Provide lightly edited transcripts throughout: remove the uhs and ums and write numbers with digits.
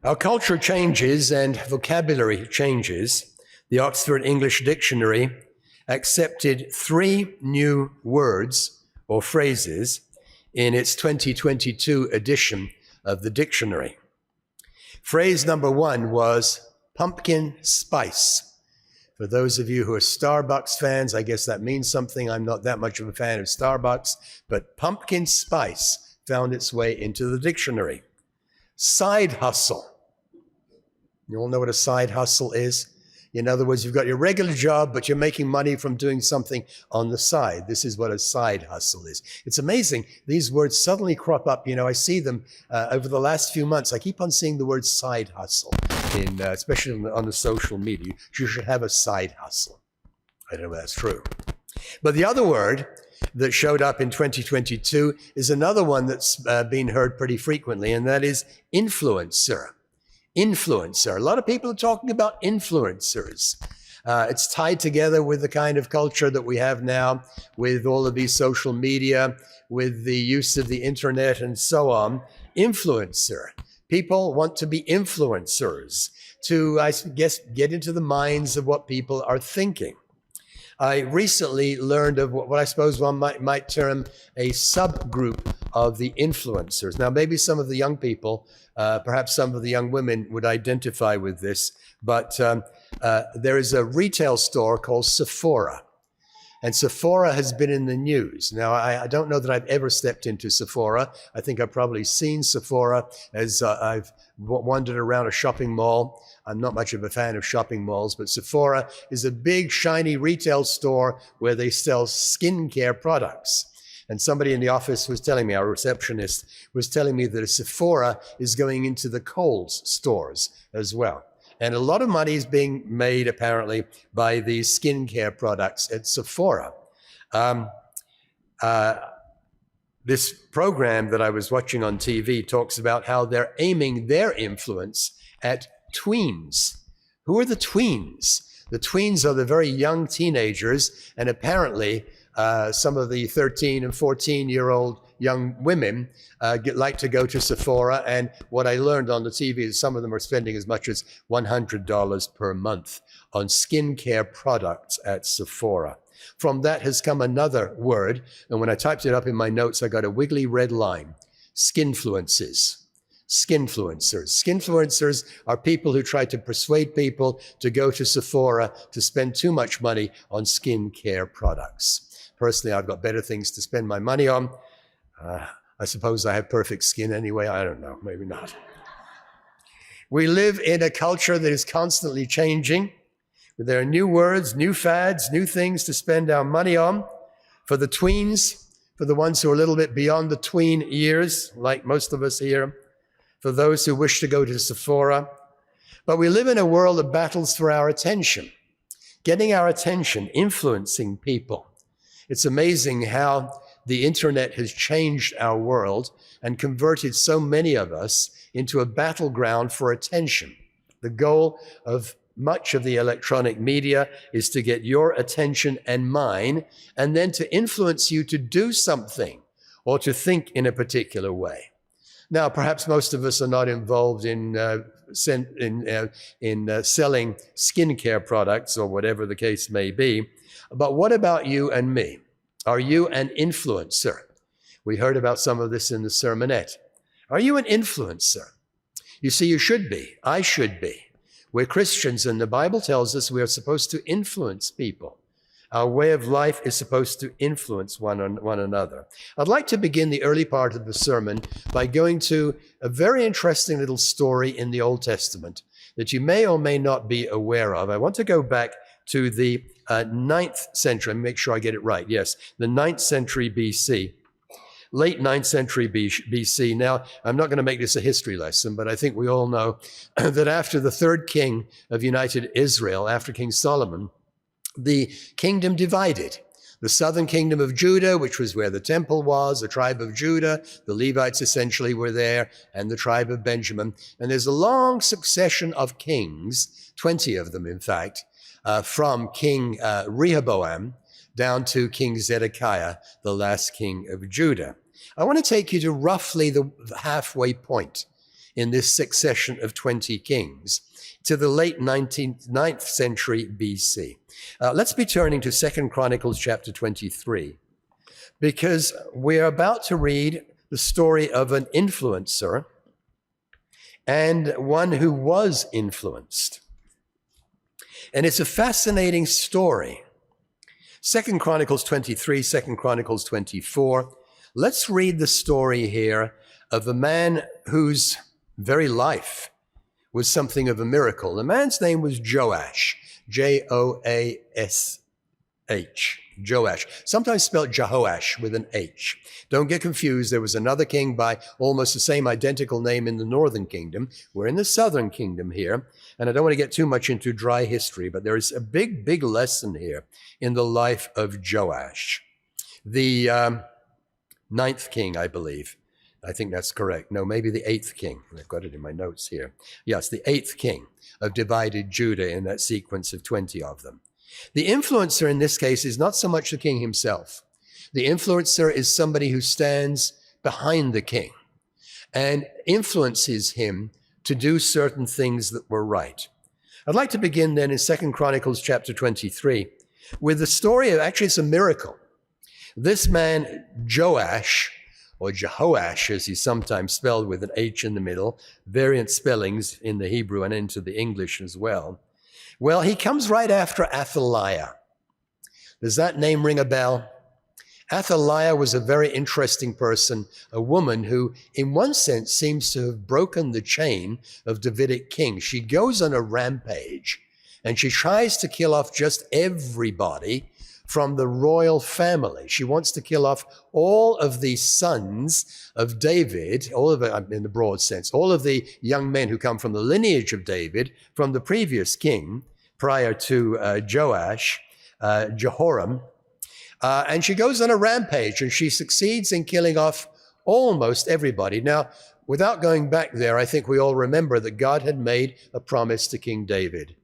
Our culture changes and vocabulary changes. The Oxford English Dictionary accepted 3 new words or phrases in its 2022 edition of the dictionary. Phrase number 1 was pumpkin spice. For those of you who are Starbucks fans, I guess that means something. I'm not that much of a fan of Starbucks, but pumpkin spice found its way into the dictionary. Side hustle. You all know what a side hustle is? In other words, you've got your regular job, but you're making money from doing something on the side. This is what a side hustle is. It's amazing. These words suddenly crop up. I see them over the last few months. I keep on seeing the word side hustle, especially on the social media. You should have a side hustle. I don't know if that's true. But the other word that showed up in 2022 is another one that's been heard pretty frequently, and that is influencer. Influencer. A lot of people are talking about influencers. It's tied together with the kind of culture that we have now, with all of these social media, with the use of the internet and so on. Influencer. People want to be influencers to, I guess, get into the minds of what people are thinking. I recently learned of what I suppose one might term a subgroup of the influencers. Now, maybe some of the young people, perhaps some of the young women would identify with this, but there is a retail store called Sephora. And Sephora has been in the news. Now, I don't know that I've ever stepped into Sephora. I think I've probably seen Sephora as I've wandered around a shopping mall. I'm not much of a fan of shopping malls, but Sephora is a big, shiny retail store where they sell skincare products. And somebody in the office was telling me, our receptionist was telling me that a Sephora is going into the Kohl's stores as well. And a lot of money is being made, apparently, by these skincare products at Sephora. This program that I was watching on TV talks about how they're aiming their influence at tweens. Who are the tweens? The tweens are the very young teenagers, and apparently some of the 13 and 14-year-old young women like to go to Sephora, and what I learned on the TV is some of them are spending as much as $100 per month on skincare products at Sephora. From that has come another word, and when I typed it up in my notes, I got a wiggly red line: skinfluences. Skinfluencers. Skinfluencers are people who try to persuade people to go to Sephora to spend too much money on skincare products. Personally, I've got better things to spend my money on. I suppose I have perfect skin anyway. I don't know, maybe not. We live in a culture that is constantly changing. There are new words, new fads, new things to spend our money on. For the tweens, for the ones who are a little bit beyond the tween years, like most of us here, for those who wish to go to Sephora. But we live in a world of battles for our attention, getting our attention, influencing people. It's amazing how the internet has changed our world and converted so many of us into a battleground for attention. The goal of much of the electronic media is to get your attention and mine, and then to influence you to do something or to think in a particular way. Now, perhaps most of us are not involved in selling skincare products or whatever the case may be, but what about you and me? Are you an influencer? We heard about some of this in the sermonette. Are you an influencer? You see, you should be. I should be. We're Christians, and the Bible tells us we are supposed to influence people. Our way of life is supposed to influence one another. I'd like to begin the early part of the sermon by going to a very interesting little story in the Old Testament that you may or may not be aware of. I want to go back to the 9th century. Make sure I get it right. Yes, the 9th century BC. Late 9th century BC. Now, I'm not going to make this a history lesson, but I think we all know that after the third king of United Israel, after King Solomon, the kingdom divided. The southern kingdom of Judah, which was where the temple was, the tribe of Judah, the Levites essentially were there, and the tribe of Benjamin. And there's a long succession of kings, 20 of them in fact, from King Rehoboam down to King Zedekiah, the last king of Judah. I want to take you to roughly the halfway point in this succession of 20 kings to the late 9th century BC. Let's be turning to 2 Chronicles chapter 23, because we're about to read the story of an influencer and one who was influenced. And it's a fascinating story. 2 Chronicles 23, 2 Chronicles 24. Let's read the story here of a man whose very life was something of a miracle. The man's name was Joash, Joash, Joash, sometimes spelled Jehoash with an H. Don't get confused. There was another king by almost the same identical name in the northern kingdom. We're in the southern kingdom here, and I don't want to get too much into dry history, but there is a big, big lesson here in the life of Joash, the 9th king, I believe. I think that's correct. No, maybe the 8th king. I've got it in my notes here. Yes, the 8th king of divided Judah in that sequence of 20 of them. The influencer in this case is not so much the king himself. The influencer is somebody who stands behind the king and influences him to do certain things that were right. I'd like to begin then in 2 Chronicles chapter 23 with the story of, actually it's a miracle. This man, Joash, or Jehoash, as he's sometimes spelled with an H in the middle, variant spellings in the Hebrew and into the English as well. Well, he comes right after Athaliah. Does that name ring a bell? Athaliah was a very interesting person, a woman who, in one sense, seems to have broken the chain of Davidic kings. She goes on a rampage, and she tries to kill off just everybody from the royal family. She wants to kill off all of the sons of David, all of it in the broad sense, all of the young men who come from the lineage of David, from the previous king prior to Joash, Jehoram. And she goes on a rampage, and she succeeds in killing off almost everybody. Now, without going back there, I think we all remember that God had made a promise to King David.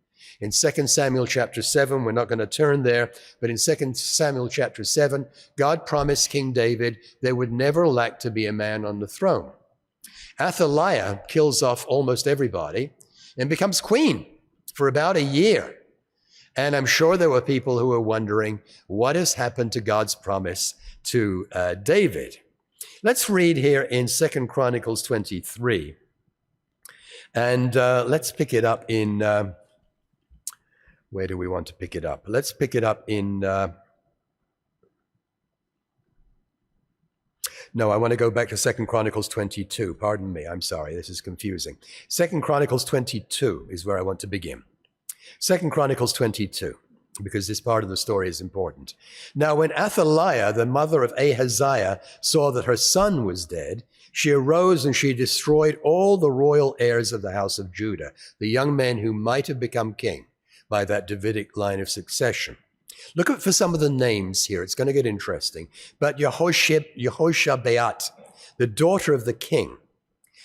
In 2 Samuel chapter 7, we're not going to turn there, but in 2 Samuel chapter 7, God promised King David there would never lack to be a man on the throne. Athaliah kills off almost everybody and becomes queen for about a year. And I'm sure there were people who were wondering, what has happened to God's promise to David? Let's read here in 2 Chronicles 23. And let's pick it up in... where do we want to pick it up? Let's pick it up in... No, I want to go back to 2 Chronicles 22. Pardon me, I'm sorry, this is confusing. 2 Chronicles 22 is where I want to begin. 2 Chronicles 22, because this part of the story is important. Now, when Athaliah, the mother of Ahaziah, saw that her son was dead, she arose and she destroyed all the royal heirs of the house of Judah, the young men who might have become king by that Davidic line of succession. Look for some of the names here. It's going to get interesting. But Yehoshabeat, the daughter of the king.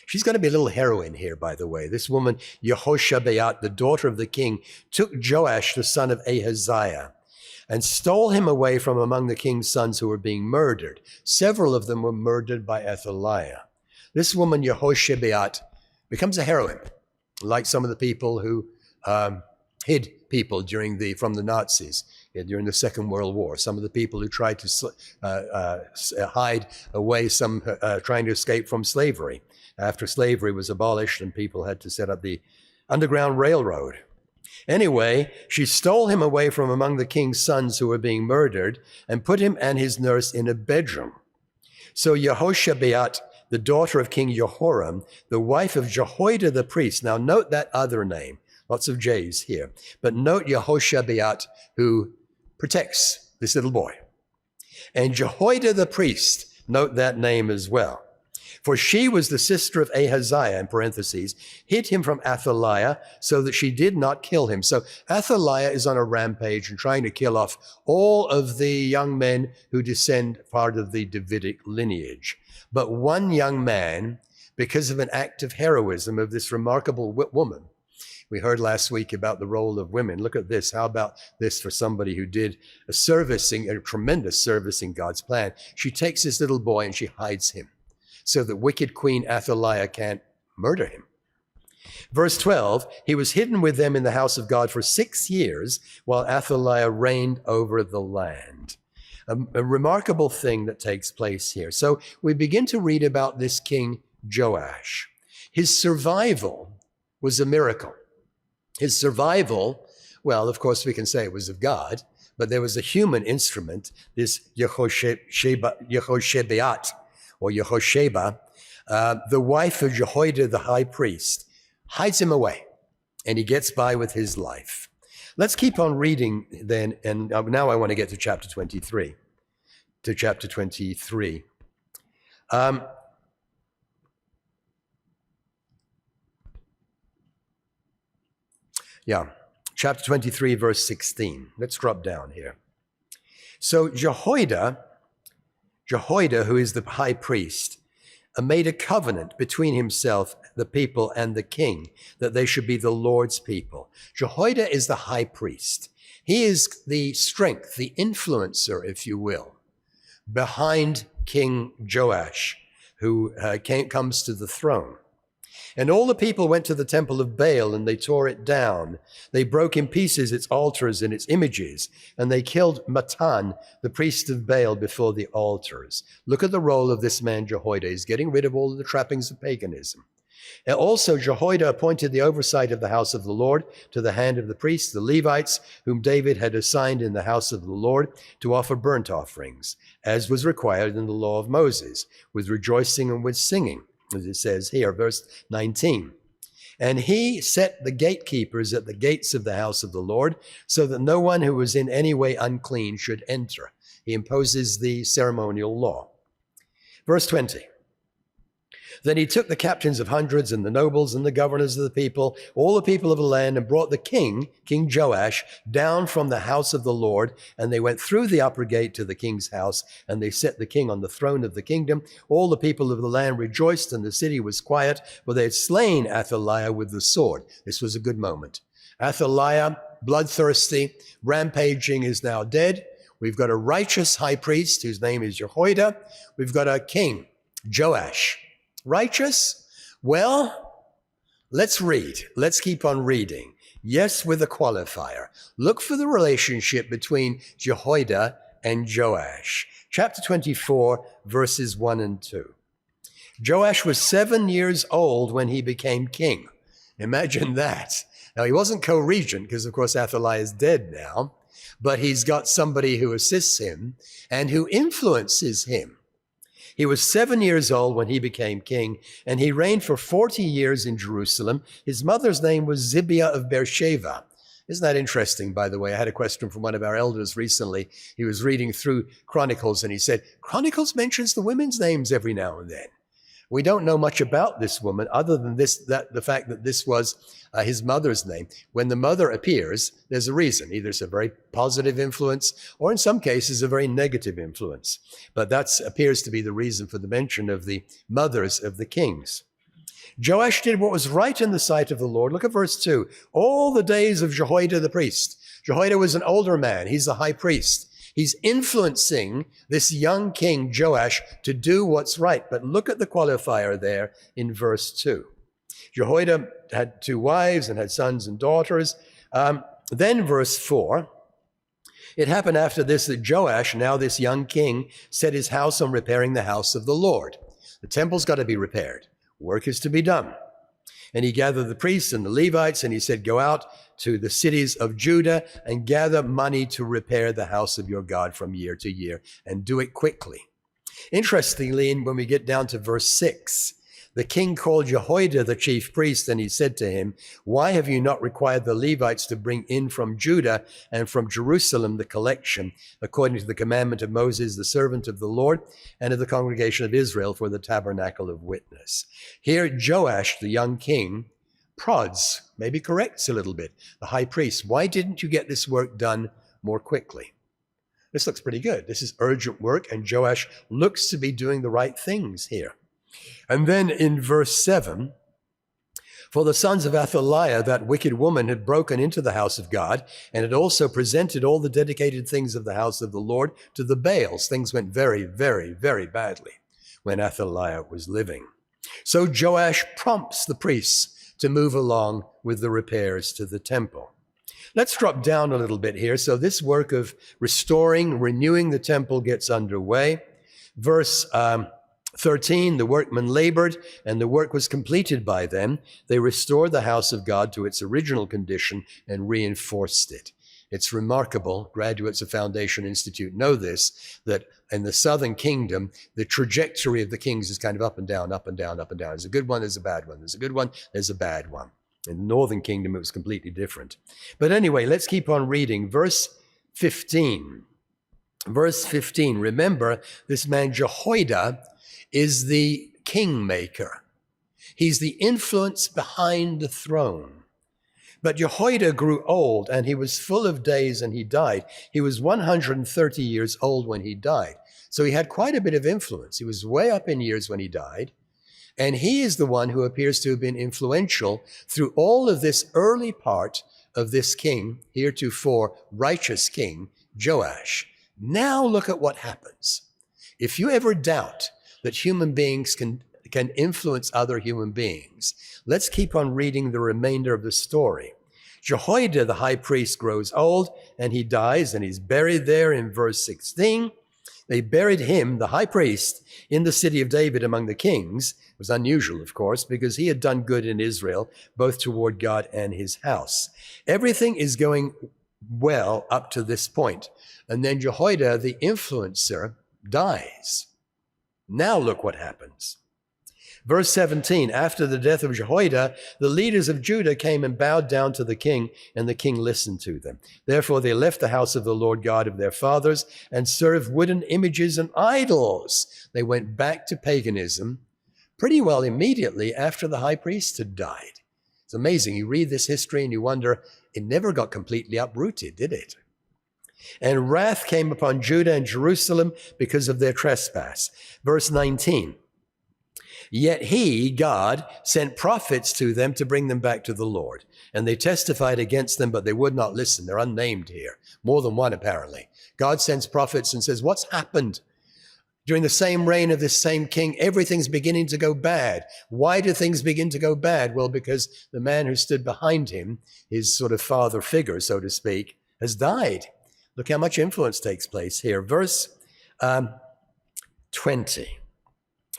She's going to be a little heroine here, by the way. This woman, Yehoshabeat, the daughter of the king, took Joash, the son of Ahaziah, and stole him away from among the king's sons who were being murdered. Several of them were murdered by Athaliah. This woman, Yehoshabeat, becomes a heroine, like some of the people who hid people from the Nazis during the Second World War. Some of the people who tried to hide away, some trying to escape from slavery after slavery was abolished and people had to set up the Underground Railroad. Anyway, she stole him away from among the king's sons who were being murdered and put him and his nurse in a bedroom. So Yehoshabeat, the daughter of King Jehoram, the wife of Jehoiada the priest. Now note that other name. Lots of J's here. But note Yehoshabeat, who protects this little boy. And Jehoiada the priest, note that name as well. For she was the sister of Ahaziah, in parentheses, hid him from Athaliah so that she did not kill him. So Athaliah is on a rampage and trying to kill off all of the young men who descend part of the Davidic lineage. But one young man, because of an act of heroism of this remarkable woman, we heard last week about the role of women. Look at this. How about this for somebody who did a tremendous service in God's plan? She takes this little boy and she hides him so that wicked Queen Athaliah can't murder him. Verse 12, he was hidden with them in the house of God for 6 years while Athaliah reigned over the land. A remarkable thing that takes place here. So we begin to read about this king Joash. His survival was a miracle. His survival, well, of course we can say it was of God, but there was a human instrument, this Yehoshebeat, or Yehosheba, the wife of Jehoiada the high priest, hides him away, and he gets by with his life. Let's keep on reading then, and now I want to get to chapter 23. Chapter 23, verse 16. Let's drop down here. So Jehoiada, who is the high priest, made a covenant between himself, the people, and the king, that they should be the Lord's people. Jehoiada is the high priest. He is the strength, the influencer, if you will, behind King Joash, who comes to the throne. And all the people went to the temple of Baal, and they tore it down. They broke in pieces its altars and its images, and they killed Matan, the priest of Baal, before the altars. Look at the role of this man Jehoiada. He's getting rid of all of the trappings of paganism. And also Jehoiada appointed the oversight of the house of the Lord to the hand of the priests, the Levites, whom David had assigned in the house of the Lord to offer burnt offerings, as was required in the law of Moses, with rejoicing and with singing, as it says here, verse 19. And he set the gatekeepers at the gates of the house of the Lord, so that no one who was in any way unclean should enter. He imposes the ceremonial law. Verse 20. Then he took the captains of hundreds and the nobles and the governors of the people, all the people of the land, and brought the king, King Joash, down from the house of the Lord. And they went through the upper gate to the king's house, and they set the king on the throne of the kingdom. All the people of the land rejoiced, and the city was quiet, for they had slain Athaliah with the sword. This was a good moment. Athaliah, bloodthirsty, rampaging, is now dead. We've got a righteous high priest whose name is Jehoiada. We've got a king, Joash. Righteous? Well, let's read. Let's keep on reading. Yes, with a qualifier. Look for the relationship between Jehoiada and Joash. Chapter 24, verses 1 and 2. Joash was 7 years old when he became king. Imagine that. Now, he wasn't co-regent because, of course, Athaliah is dead now, but he's got somebody who assists him and who influences him. He was 7 years old when he became king, and he reigned for 40 years in Jerusalem. His mother's name was Zibiah of Beersheba. Isn't that interesting, by the way? I had a question from one of our elders recently. He was reading through Chronicles, and he said, Chronicles mentions the women's names every now and then. We don't know much about this woman other than the fact that this was his mother's name. When the mother appears, there's a reason. Either it's a very positive influence or in some cases a very negative influence. But that appears to be the reason for the mention of the mothers of the kings. Joash did what was right in the sight of the Lord. Look at verse 2. All the days of Jehoiada the priest. Jehoiada was an older man. He's the high priest. He's influencing this young king, Joash, to do what's right. But look at the qualifier there in verse 2. Jehoiada had 2 wives and had sons and daughters. Then verse 4, it happened after this that Joash, now this young king, set his house on repairing the house of the Lord. The temple's got to be repaired. Work is to be done. And he gathered the priests and the Levites, and he said, go out to the cities of Judah and gather money to repair the house of your God from year to year, and do it quickly. Interestingly, when we get down to verse 6, the king called Jehoiada the chief priest, and he said to him, why have you not required the Levites to bring in from Judah and from Jerusalem the collection, according to the commandment of Moses, the servant of the Lord, and of the congregation of Israel for the tabernacle of witness? Here, Joash, the young king, prods, maybe corrects a little bit, the high priest. Why didn't you get this work done more quickly? This looks pretty good. This is urgent work, and Joash looks to be doing the right things here. And then in verse 7, for the sons of Athaliah, that wicked woman, had broken into the house of God and had also presented all the dedicated things of the house of the Lord to the Baals. Things went very, very, very badly when Athaliah was living. So Joash prompts the priests to move along with the repairs to the temple. Let's drop down a little bit here. So this work of restoring, renewing the temple gets underway. Verse 13, the workmen labored, and the work was completed by them. They restored the house of God to its original condition and reinforced it. It's remarkable, graduates of Foundation Institute know this, that in the southern kingdom, the trajectory of the kings is kind of up and down, up and down, up and down. There's a good one, there's a bad one. There's a good one, there's a bad one. In the northern kingdom, it was completely different. But anyway, let's keep on reading. Verse 15. Verse 15, remember, this man Jehoiada is the kingmaker. He's the influence behind the throne. But Jehoiada grew old, and he was full of days, and he died. He was 130 years old when he died. So he had quite a bit of influence. He was way up in years when he died. And he is the one who appears to have been influential through all of this early part of this king, heretofore righteous king, Joash. Now look at what happens. If you ever doubt that human beings can influence other human beings, let's keep on reading the remainder of the story. Jehoiada, the high priest, grows old, and he dies, and he's buried there in verse 16. They buried him, the high priest, in the city of David among the kings. It was unusual, of course, because he had done good in Israel, both toward God and his house. Everything is going well up to this point. And then Jehoiada, the influencer, dies. Now look what happens. Verse 17, after the death of Jehoiada, the leaders of Judah came and bowed down to the king, and the king listened to them. Therefore they left the house of the Lord God of their fathers and served wooden images and idols. They went back to paganism pretty well immediately after the high priest had died. It's amazing. You read this history and you wonder, it never got completely uprooted, did it? And wrath came upon Judah and Jerusalem because of their trespass. Verse 19. Yet he, God, sent prophets to them to bring them back to the Lord. And they testified against them, but they would not listen. They're unnamed here. More than one, apparently. God sends prophets and says, what's happened? During the same reign of this same king, everything's beginning to go bad. Why do things begin to go bad? Well, because the man who stood behind him, his sort of father figure, so to speak, has died. Look how much influence takes place here. Verse 20.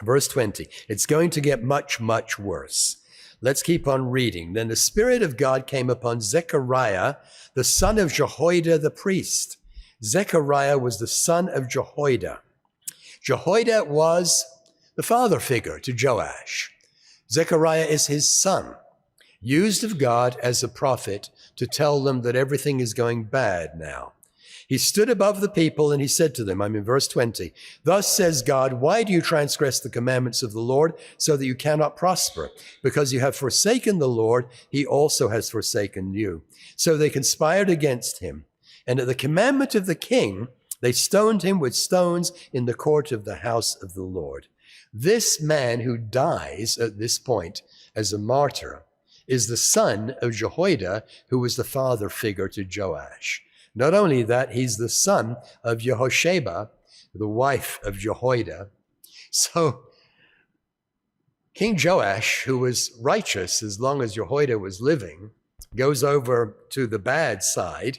Verse 20, it's going to get much, much worse. Let's keep on reading. Then the Spirit of God came upon Zechariah, the son of Jehoiada the priest. Zechariah was the son of Jehoiada. Jehoiada was the father figure to Joash. Zechariah is his son, used of God as a prophet to tell them that everything is going bad now. He stood above the people and he said to them, I'm in verse 20, thus says God, why do you transgress the commandments of the Lord so that you cannot prosper? Because you have forsaken the Lord, he also has forsaken you. So they conspired against him. And at the commandment of the king, they stoned him with stones in the court of the house of the Lord. This man who dies at this point as a martyr is the son of Jehoiada, who was the father figure to Joash. Not only that, he's the son of Jehosheba, the wife of Jehoiada. So King Joash, who was righteous as long as Jehoiada was living, goes over to the bad side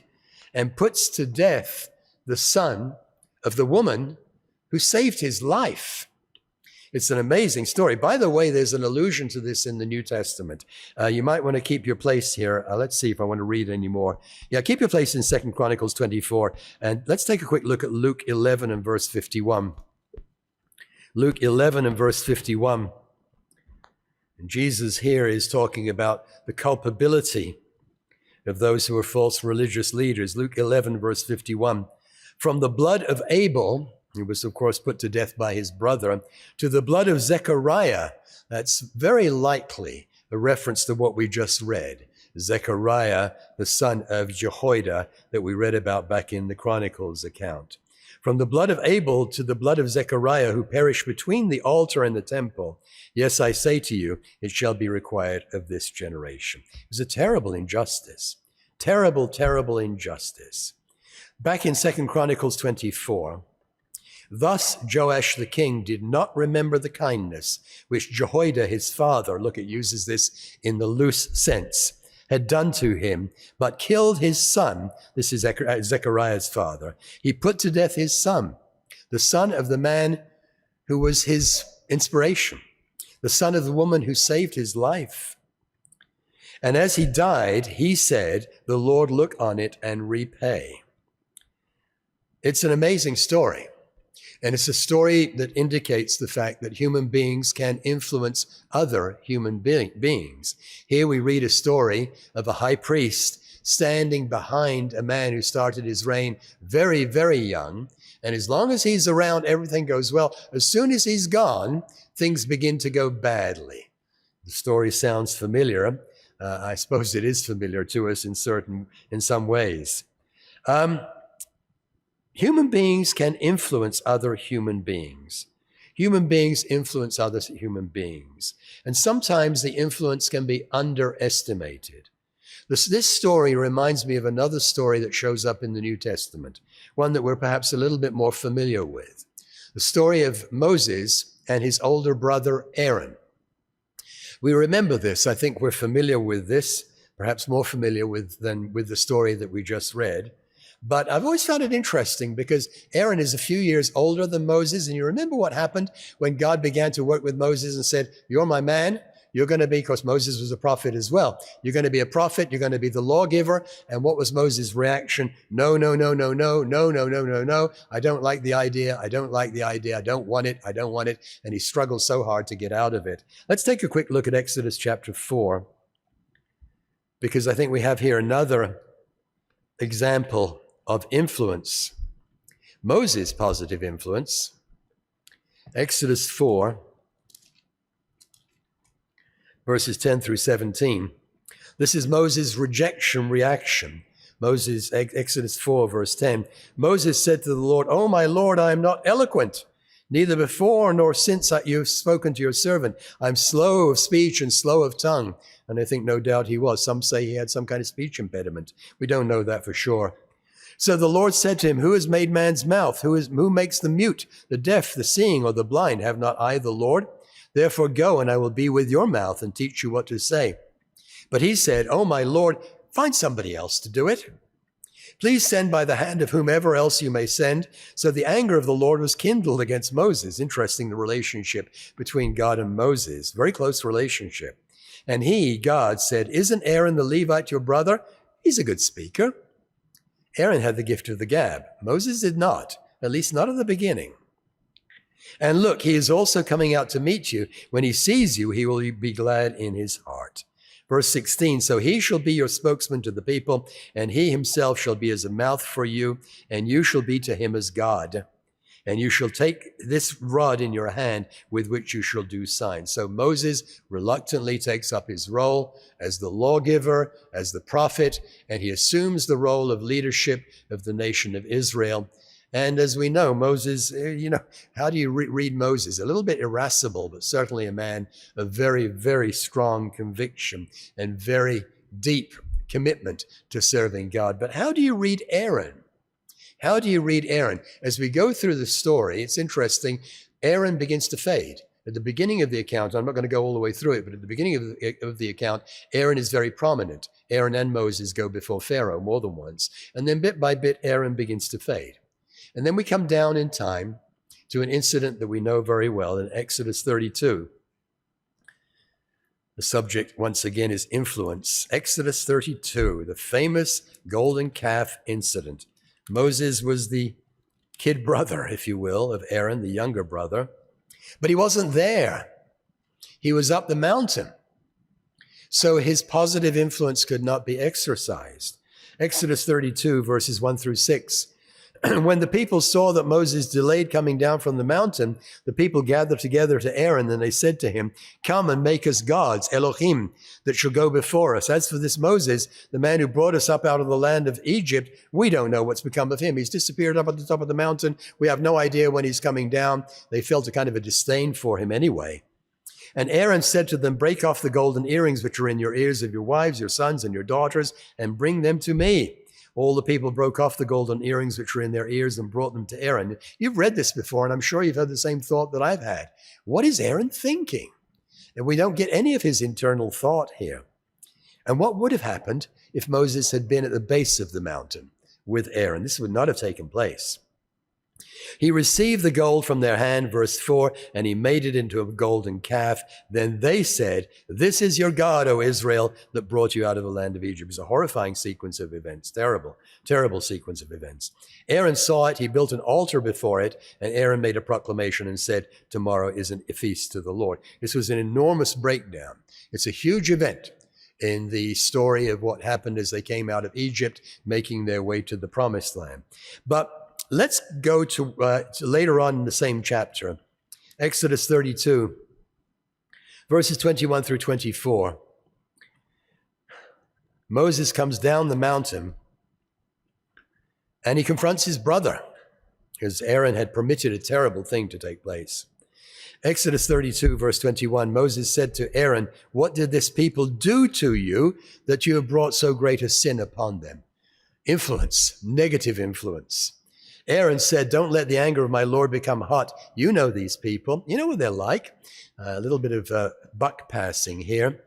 and puts to death the son of the woman who saved his life. It's an amazing story. By the way, there's an allusion to this in the New Testament. You might want to keep your place here. Let's see if I want to read any more. Yeah, keep your place in 2 Chronicles 24. And let's take a quick look at Luke 11 and verse 51. Luke 11 and verse 51. And Jesus here is talking about the culpability of those who are false religious leaders. Luke 11, verse 51. From the blood of Abel, he was, of course, put to death by his brother, to the blood of Zechariah. That's very likely a reference to what we just read. Zechariah, the son of Jehoiada, that we read about back in the Chronicles account. From the blood of Abel to the blood of Zechariah, who perished between the altar and the temple. Yes, I say to you, it shall be required of this generation. It was a terrible injustice. Terrible, terrible injustice. Back in 2 Chronicles 24, Thus Joash the king did not remember the kindness which Jehoiada his father," look, it uses this in the loose sense, "had done to him, but killed his son," this is Zechariah's father. "He put to death his son, the son of the man who was his inspiration, the son of the woman who saved his life. And as he died, he said, 'The Lord look on it and repay.'" It's an amazing story. And it's a story that indicates the fact that human beings can influence other human beings. Here we read a story of a high priest standing behind a man who started his reign very, very young. And as long as he's around, everything goes well. As soon as he's gone, things begin to go badly. The story sounds familiar. I suppose it is familiar to us in some ways. Human beings can influence other human beings. Human beings influence other human beings. And sometimes the influence can be underestimated. This story reminds me of another story that shows up in the New Testament, one that we're perhaps a little bit more familiar with. The story of Moses and his older brother Aaron. We remember this. I think we're familiar with this, perhaps more familiar than with the story that we just read. But I've always found it interesting because Aaron is a few years older than Moses. And you remember what happened when God began to work with Moses and said, "You're my man. You're going to be," because Moses was a prophet as well. "You're going to be a prophet. You're going to be the lawgiver." And what was Moses' reaction? No, no, no, no, no, no, no, no, no, no. "I don't like the idea. I don't like the idea. I don't want it. I don't want it." And he struggled so hard to get out of it. Let's take a quick look at Exodus chapter 4, because I think we have here another example of influence. Moses' positive influence. Exodus 4, verses 10 through 17. This is Moses' rejection reaction. Exodus 4, verse 10. "Moses said to the Lord, 'Oh, my Lord, I am not eloquent, neither before nor since you have spoken to your servant. I'm slow of speech and slow of tongue.'" And I think no doubt he was. Some say he had some kind of speech impediment. We don't know that for sure. "So the Lord said to him, 'Who has made man's mouth? Who makes the mute, the deaf, the seeing, or the blind? Have not I the Lord? Therefore go, and I will be with your mouth and teach you what to say.' But he said, 'Oh, my Lord, find somebody else to do it. Please send by the hand of whomever else you may send.' So the anger of the Lord was kindled against Moses." Interesting, the relationship between God and Moses. Very close relationship. "And he," God, "said, 'Isn't Aaron the Levite your brother? He's a good speaker.'" Aaron had the gift of the gab. Moses did not, at least not at the beginning. "And look, he is also coming out to meet you. When he sees you, he will be glad in his heart." Verse 16, "So he shall be your spokesman to the people, and he himself shall be as a mouth for you, and you shall be to him as God. And you shall take this rod in your hand with which you shall do signs." So Moses reluctantly takes up his role as the lawgiver, as the prophet, and he assumes the role of leadership of the nation of Israel. And as we know, Moses, how do you read Moses? A little bit irascible, but certainly a man of very, very strong conviction and very deep commitment to serving God. But how do you read Aaron? How do you read Aaron? As we go through the story, it's interesting. Aaron begins to fade. At the beginning of the account, I'm not going to go all the way through it, but at the beginning of the account, Aaron is very prominent. Aaron and Moses go before Pharaoh more than once. And then bit by bit, Aaron begins to fade. And then we come down in time to an incident that we know very well in Exodus 32. The subject, once again, is influence. Exodus 32, the famous golden calf incident. Moses was the kid brother, if you will, of Aaron, the younger brother. But he wasn't there. He was up the mountain. So his positive influence could not be exercised. Exodus 32, verses 1 through 6. "When the people saw that Moses delayed coming down from the mountain, the people gathered together to Aaron, and they said to him, 'Come and make us gods, Elohim, that shall go before us. As for this Moses, the man who brought us up out of the land of Egypt, we don't know what's become of him. He's disappeared up at the top of the mountain. We have no idea when he's coming down.' They felt a kind of a disdain for him anyway. And Aaron said to them, 'Break off the golden earrings which are in your ears of your wives, your sons, and your daughters, and bring them to me.' all the people broke off the golden earrings which were in their ears and brought them to Aaron. You've read this before, and I'm sure you've had the same thought that I've had. What is Aaron thinking? And we don't get any of his internal thought here. And what would have happened if Moses had been at the base of the mountain with Aaron? This would not have taken place. He received the gold from their hand, verse 4, and he made it into a golden calf. Then they said, "This is your God, O Israel, that brought you out of the land of Egypt." It's a horrifying sequence of events, terrible sequence of events. Aaron saw it, he built an altar before it, and Aaron made a proclamation and said, "Tomorrow is a feast to the Lord." This was an enormous breakdown. It's a huge event in the story of what happened as they came out of Egypt, making their way to the promised land. But let's go to later on in the same chapter, Exodus 32, verses 21 through 24. Moses comes down the mountain and he confronts his brother because Aaron had permitted a terrible thing to take place. Exodus 32, verse 21, Moses said to Aaron, "What did this people do to you that you have brought so great a sin upon them?" Influence, negative influence. Aaron said, "Don't let the anger of my Lord become hot. You know these people. You know what they're like." A little bit of buck passing here.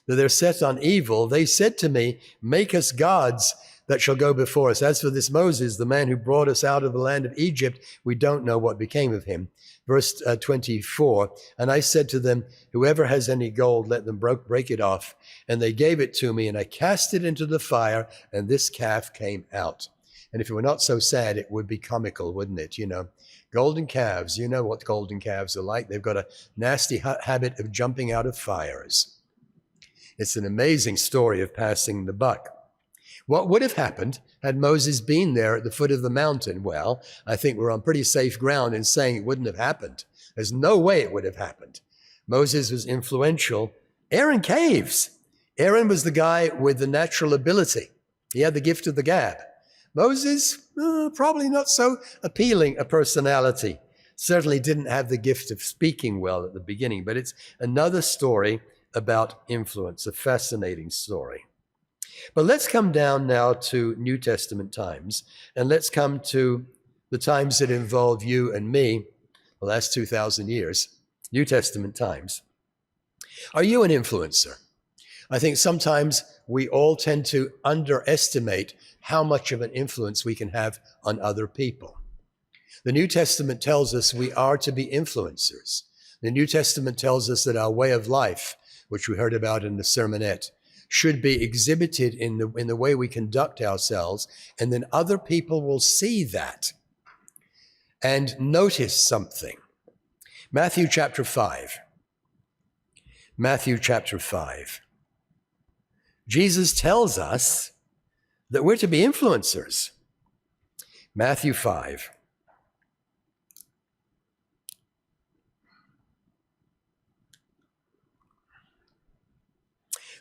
That they're set on evil. They said to me, "Make us gods that shall go before us. As for this Moses, the man who brought us out of the land of Egypt, we don't know what became of him." Verse 24, and I said to them, "Whoever has any gold, let them break it off." And they gave it to me, and I cast it into the fire, and this calf came out. And if it were not so sad, it would be comical, wouldn't it? You know, golden calves, you know what golden calves are like. They've got a nasty habit of jumping out of fires. It's an amazing story of passing the buck. What would have happened had Moses been there at the foot of the mountain? Well, I think we're on pretty safe ground in saying it wouldn't have happened. There's no way it would have happened. Moses was influential. Aaron caves. Aaron was the guy with the natural ability. He had the gift of the gab. Moses, probably not so appealing a personality. Certainly didn't have the gift of speaking well at the beginning, but it's another story about influence, a fascinating story. But let's come down now to New Testament times, and let's come to the times that involve you and me, the last 2,000 years, New Testament times. Are you an influencer? I think sometimes we all tend to underestimate how much of an influence we can have on other people. The New Testament tells us we are to be influencers. The New Testament tells us that our way of life, which we heard about in the sermonette, should be exhibited in the way we conduct ourselves, and then other people will see that and notice something. Matthew chapter 5. Matthew chapter 5. Jesus tells us that we're to be influencers. Matthew 5.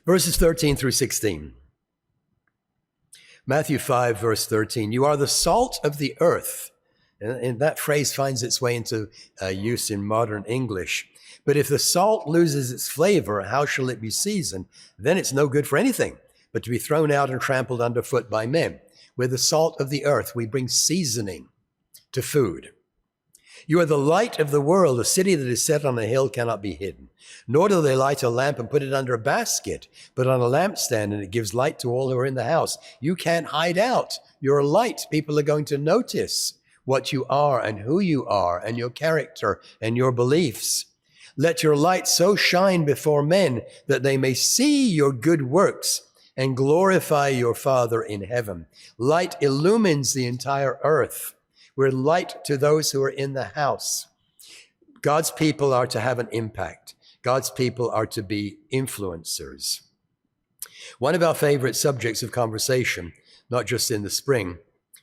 Verses 13 through 16. Matthew 5, verse 13. You are the salt of the earth. And that phrase finds its way into use in modern English. But if the salt loses its flavor, how shall it be seasoned? Then it's no good for anything, but to be thrown out and trampled underfoot by men. We're the salt of the earth. We bring seasoning to food. You are the light of the world. A city that is set on a hill cannot be hidden. Nor do they light a lamp and put it under a basket, but on a lampstand, and it gives light to all who are in the house. You can't hide out. You're a light. People are going to notice what you are and who you are and your character and your beliefs. Let your light so shine before men that they may see your good works and glorify your Father in heaven. Light illumines the entire earth. We're light to those who are in the house. God's people are to have an impact. God's people are to be influencers. One of our favorite subjects of conversation, not just in the spring,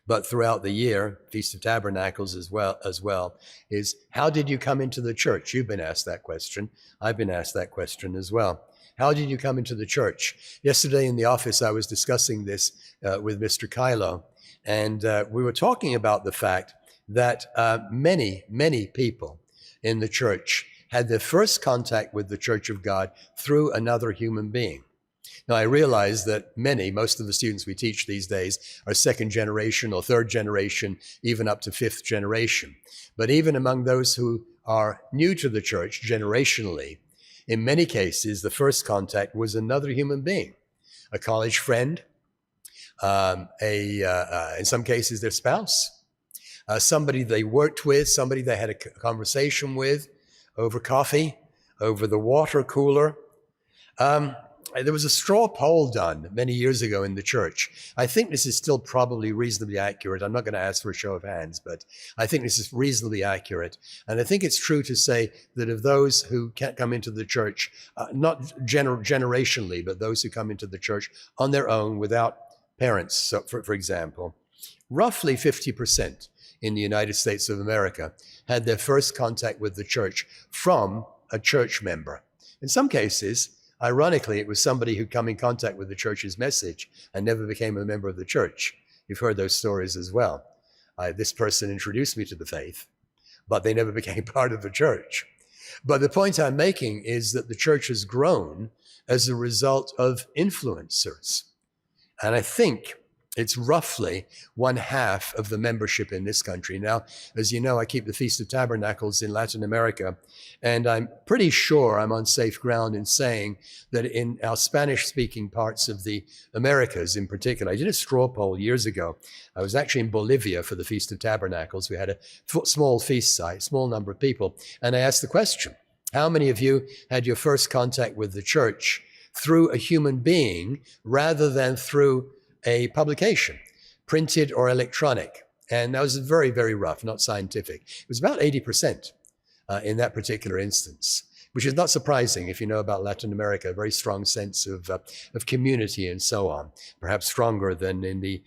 but throughout the year, Feast of Tabernacles as well, is how did you come into the church? You've been asked that question. I've been asked that question as well. How did you come into the church? Yesterday in the office, I was discussing this with Mr. Kylo, and we were talking about the fact that many people in the church had their first contact with the Church of God through another human being. Now, I realize that most of the students we teach these days are second generation or third generation, even up to fifth generation. But even among those who are new to the church generationally, in many cases, the first contact was another human being, a college friend, in some cases, their spouse, somebody they worked with, somebody they had a conversation with over coffee, over the water cooler. There was a straw poll done many years ago in the church. I think this is still probably reasonably accurate. I'm not going to ask for a show of hands, but I think this is reasonably accurate. And I think it's true to say that of those who can't come into the church, not generationally, but those who come into the church on their own without parents, so for example, roughly 50% in the United States of America had their first contact with the church from a church member. In some cases, ironically, it was somebody who'd come in contact with the church's message and never became a member of the church. You've heard those stories as well. This person introduced me to the faith, but they never became part of the church. But the point I'm making is that the church has grown as a result of influencers. And I think it's roughly 1/2 of the membership in this country. Now, as you know, I keep the Feast of Tabernacles in Latin America, and I'm pretty sure I'm on safe ground in saying that in our Spanish-speaking parts of the Americas in particular, I did a straw poll years ago. I was actually in Bolivia for the Feast of Tabernacles. We had a small feast site, small number of people, and I asked the question, how many of you had your first contact with the church through a human being rather than through a publication, printed or electronic? And that was very, very rough, not scientific. It was about 80% in that particular instance, which is not surprising if you know about Latin America, a very strong sense of community and so on, perhaps stronger than in the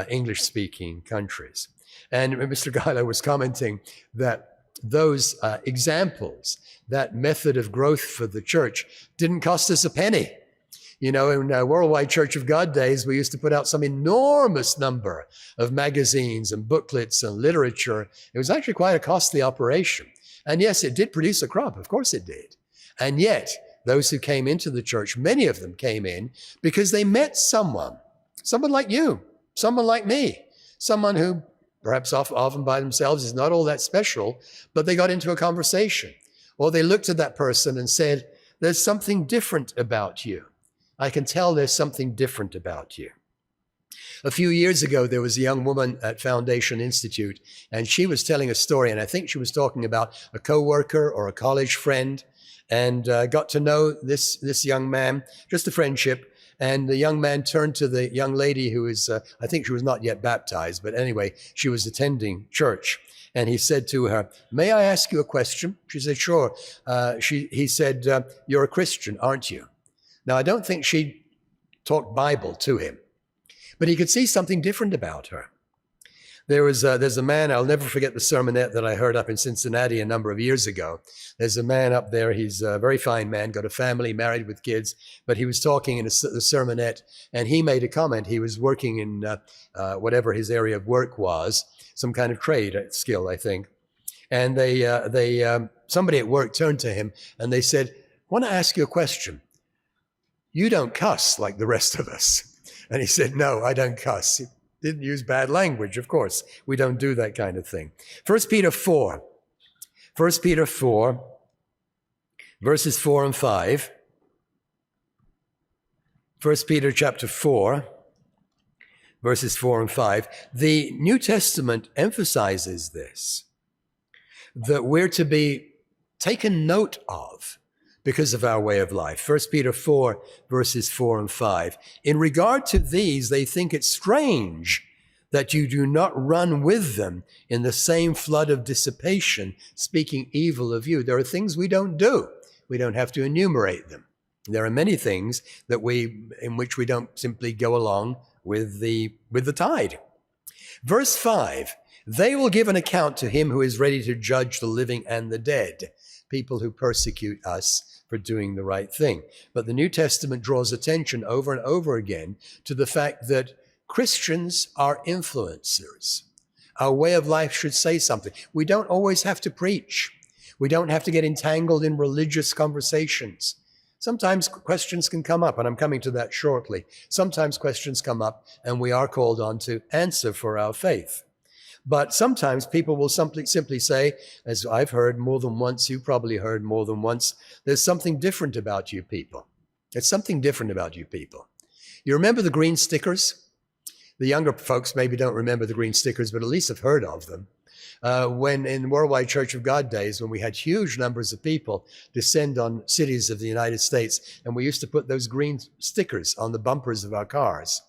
English-speaking countries. And Mr. Geiler was commenting that those examples, that method of growth for the church didn't cost us a penny. You know, in Worldwide Church of God days, we used to put out some enormous number of magazines and booklets and literature. It was actually quite a costly operation. And yes, it did produce a crop. Of course it did. And yet, those who came into the church, many of them came in because they met someone like you, someone like me, someone who perhaps often by themselves is not all that special, but they got into a conversation. Or they looked at that person and said, there's something different about you. I can tell there's something different about you. A few years ago, there was a young woman at Foundation Institute, and she was telling a story, and I think she was talking about a coworker or a college friend, and got to know this young man, just a friendship. And the young man turned to the young lady who is, I think she was not yet baptized, but anyway, she was attending church. And he said to her, may I ask you a question? She said, sure. He said, you're a Christian, aren't you? Now, I don't think she talked Bible to him, but he could see something different about her. There's a man, I'll never forget the sermonette that I heard up in Cincinnati a number of years ago. There's a man up there, he's a very fine man, got a family, married with kids, but he was talking in the sermonette, and he made a comment. He was working in whatever his area of work was, some kind of trade skill, I think. And somebody at work turned to him and they said, I want to ask you a question. You don't cuss like the rest of us. And he said, no, I don't cuss. He didn't use bad language, of course. We don't do that kind of thing. 1 Peter 4, verses 4 and 5. 1 Peter chapter 4, verses 4 and 5. The New Testament emphasizes this, that we're to be taken note of because of our way of life. 1 Peter 4, verses 4 and 5. In regard to these, they think it strange that you do not run with them in the same flood of dissipation, speaking evil of you. There are things we don't do. We don't have to enumerate them. There are many things that in which we don't simply go along with the tide. Verse 5, they will give an account to him who is ready to judge the living and the dead, people who persecute us for doing the right thing. But the New Testament draws attention over and over again to the fact that Christians are influencers. Our way of life should say something. We don't always have to preach. We don't have to get entangled in religious conversations. Sometimes questions can come up, and I'm coming to that shortly. Sometimes questions come up, and we are called on to answer for our faith. But sometimes people will simply say, as I've heard more than once, you probably heard more than once, there's something different about you people. There's something different about you people. You remember the green stickers? The younger folks maybe don't remember the green stickers, but at least have heard of them. When in Worldwide Church of God days, when we had huge numbers of people descend on cities of the United States, and we used to put those green stickers on the bumpers of our cars.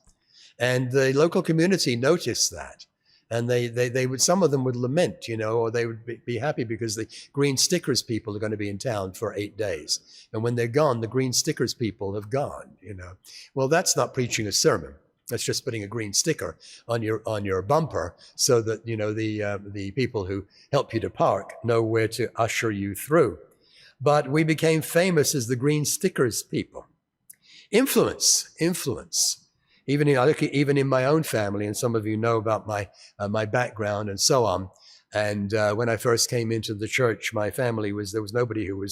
And the local community noticed that. And they would, some of them would lament, or they would be happy because the green stickers people are going to be in town for 8 days. And when they're gone, the green stickers people have gone, Well, that's not preaching a sermon. That's just putting a green sticker on your bumper so that, the people who help you to park know where to usher you through. But we became famous as the green stickers people. Influence. Even in my own family, and some of you know about my background and so on. And when I first came into the church, my family there was nobody who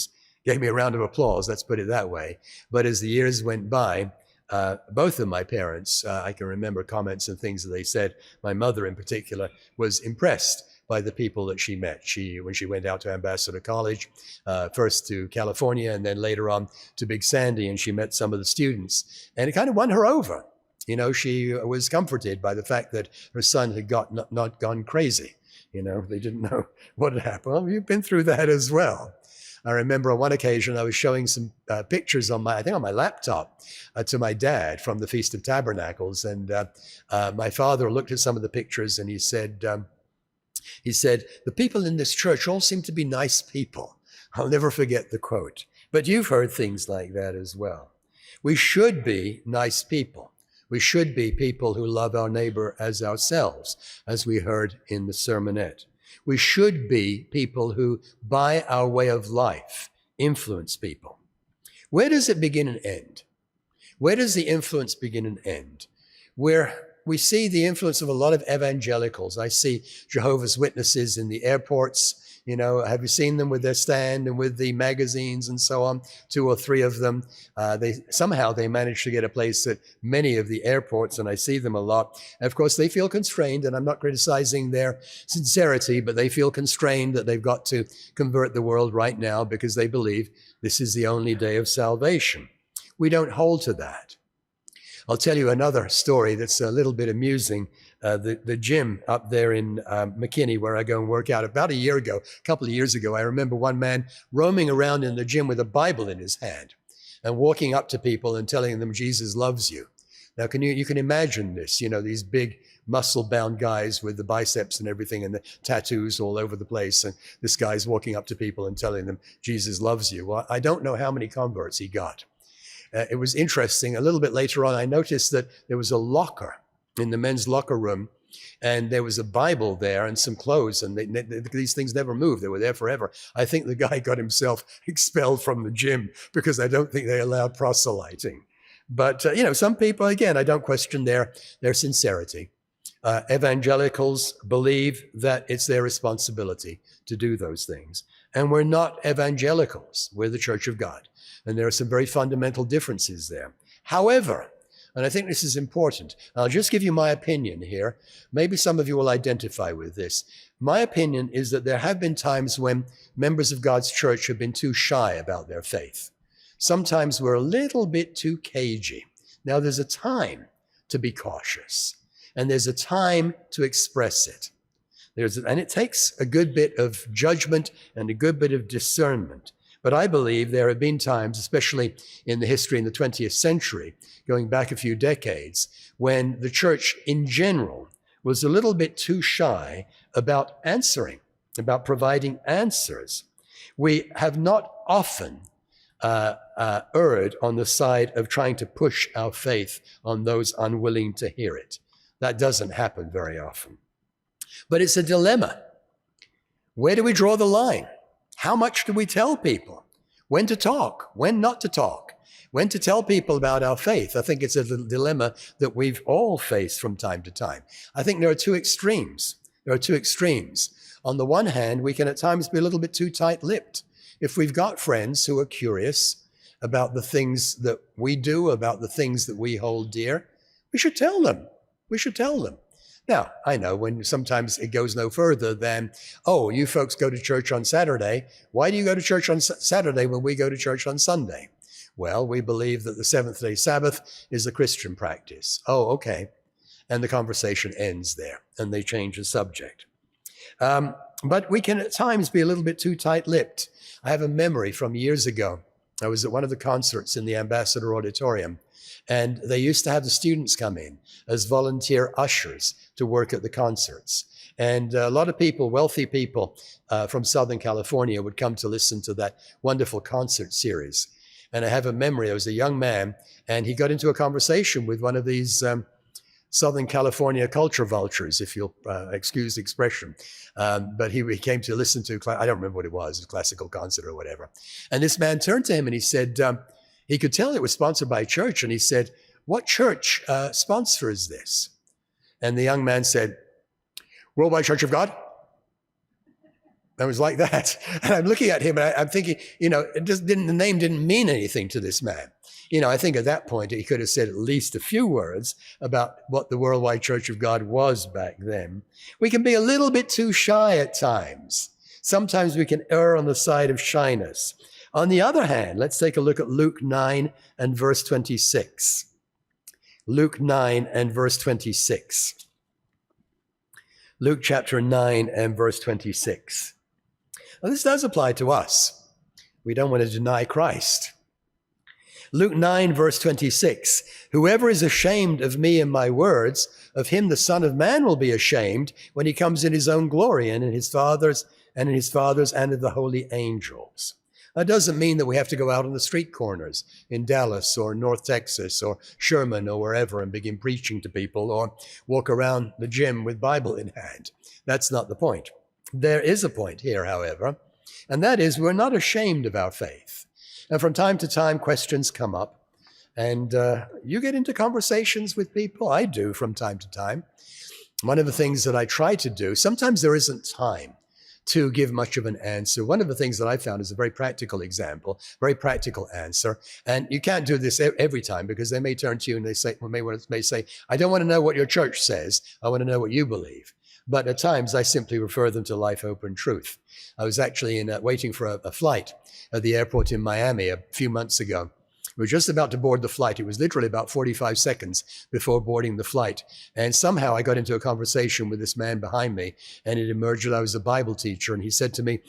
gave me a round of applause, let's put it that way. But as the years went by, both of my parents, I can remember comments and things that they said. My mother in particular was impressed by the people that she met. When she went out to Ambassador College, first to California and then later on to Big Sandy, and she met some of the students, and it kind of won her over. She was comforted by the fact that her son had not gone crazy. They didn't know what had happened. Well, you've been through that as well. I remember on one occasion I was showing some pictures on my laptop to my dad from the Feast of Tabernacles, and my father looked at some of the pictures and he said, the people in this church all seem to be nice people. I'll never forget the quote. But you've heard things like that as well. We should be nice people. We should be people who love our neighbor as ourselves, as we heard in the sermonette. We should be people who, by our way of life, influence people. Where does it begin and end? Where does the influence begin and end? Where we see the influence of a lot of evangelicals. I see Jehovah's Witnesses in the airports. Have you seen them with their stand and with the magazines and so on? 2 or 3 of them. They manage to get a place at many of the airports, and I see them a lot. And of course, they feel constrained, and I'm not criticizing their sincerity, but they feel constrained that they've got to convert the world right now because they believe this is the only day of salvation. We don't hold to that. I'll tell you another story that's a little bit amusing. The gym up there in McKinney, where I go and work out, about a couple of years ago, I remember one man roaming around in the gym with a Bible in his hand and walking up to people and telling them Jesus loves you. Now, you can imagine this, these big muscle-bound guys with the biceps and everything and the tattoos all over the place. And this guy's walking up to people and telling them Jesus loves you. Well, I don't know how many converts he got. It was interesting. A little bit later on, I noticed that there was a locker in the men's locker room, and there was a Bible there and some clothes, and these things never moved. They were there forever. I think the guy got himself expelled from the gym because I don't think they allowed proselyting. But, some people, again, I don't question their sincerity. Evangelicals believe that it's their responsibility to do those things. And we're not evangelicals. We're the Church of God. And there are some very fundamental differences there. However, and I think this is important, I'll just give you my opinion here. Maybe some of you will identify with this. My opinion is that there have been times when members of God's church have been too shy about their faith. Sometimes we're a little bit too cagey. Now, there's a time to be cautious, and there's a time to express it. And it takes a good bit of judgment and a good bit of discernment. But I believe there have been times, especially in the history in the 20th century, going back a few decades, when the church in general was a little bit too shy about answering, about providing answers. We have not often erred on the side of trying to push our faith on those unwilling to hear it. That doesn't happen very often. But it's a dilemma. Where do we draw the line? How much do we tell people? When to talk, when not to talk, when to tell people about our faith? I think it's a dilemma that we've all faced from time to time. I think there are 2 extremes. On the one hand, we can at times be a little bit too tight-lipped. If we've got friends who are curious about the things that we do, about the things that we hold dear, we should tell them. We should tell them. Now, I know when sometimes it goes no further than, oh, you folks go to church on Saturday. Why do you go to church on Saturday when we go to church on Sunday? Well, we believe that the seventh-day Sabbath is a Christian practice. Oh, okay. And the conversation ends there, and they change the subject. But we can at times be a little bit too tight-lipped. I have a memory from years ago. I was at one of the concerts in the Ambassador Auditorium, and they used to have the students come in as volunteer ushers to work at the concerts. And a lot of people, wealthy people from Southern California would come to listen to that wonderful concert series. And I have a memory, I was a young man, and he got into a conversation with one of these Southern California culture vultures, if you'll excuse the expression. But he came to listen to, I don't remember what it was, a classical concert or whatever. And this man turned to him and he said, he could tell it was sponsored by a church. And he said, what church sponsors this? And the young man said, Worldwide Church of God. I was like that. And I'm looking at him and I'm thinking, the name didn't mean anything to this man. I think at that point he could have said at least a few words about what the Worldwide Church of God was back then. We can be a little bit too shy at times. Sometimes we can err on the side of shyness. On the other hand, let's take a look at Luke 9 and verse 26. Luke 9 and verse 26. Luke chapter 9 and verse 26. Now, this does apply to us. We don't want to deny Christ. Luke 9, verse 26, whoever is ashamed of me and my words, of him the Son of Man will be ashamed when he comes in his own glory and in his Father's and of the holy angels. That doesn't mean that we have to go out on the street corners in Dallas or North Texas or Sherman or wherever and begin preaching to people or walk around the gym with Bible in hand. That's not the point. There is a point here, however, and that is we're not ashamed of our faith. And from time to time, questions come up, and you get into conversations with people. I do from time to time. One of the things that I try to do, sometimes there isn't time to give much of an answer. One of the things that I found is a very practical example, very practical answer. And you can't do this every time because they may turn to you and they may say, I don't want to know what your church says. I want to know what you believe. But at times I simply refer them to Life, Hope, and Truth. I was actually waiting for a flight at the airport in Miami a few months ago. We were just about to board the flight. It was literally about 45 seconds before boarding the flight. And somehow I got into a conversation with this man behind me, and it emerged that I was a Bible teacher. And he said to me,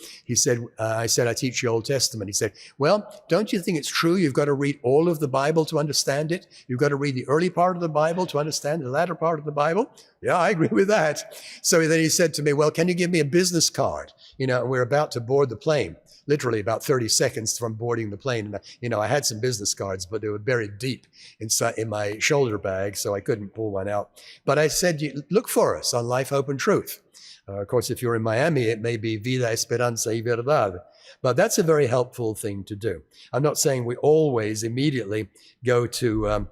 I said, I teach the Old Testament. He said, well, don't you think it's true you've got to read all of the Bible to understand it? You've got to read the early part of the Bible to understand the latter part of the Bible? Yeah, I agree with that. So then he said to me, well, can you give me a business card? We're about to board the plane. Literally about 30 seconds from boarding the plane. And, I had some business cards, but they were buried deep inside in my shoulder bag, so I couldn't pull one out. But I said, look for us on Life, Hope, and Truth. Of course, if you're in Miami, it may be Vida Esperanza y Verdad. But that's a very helpful thing to do. I'm not saying we always immediately go to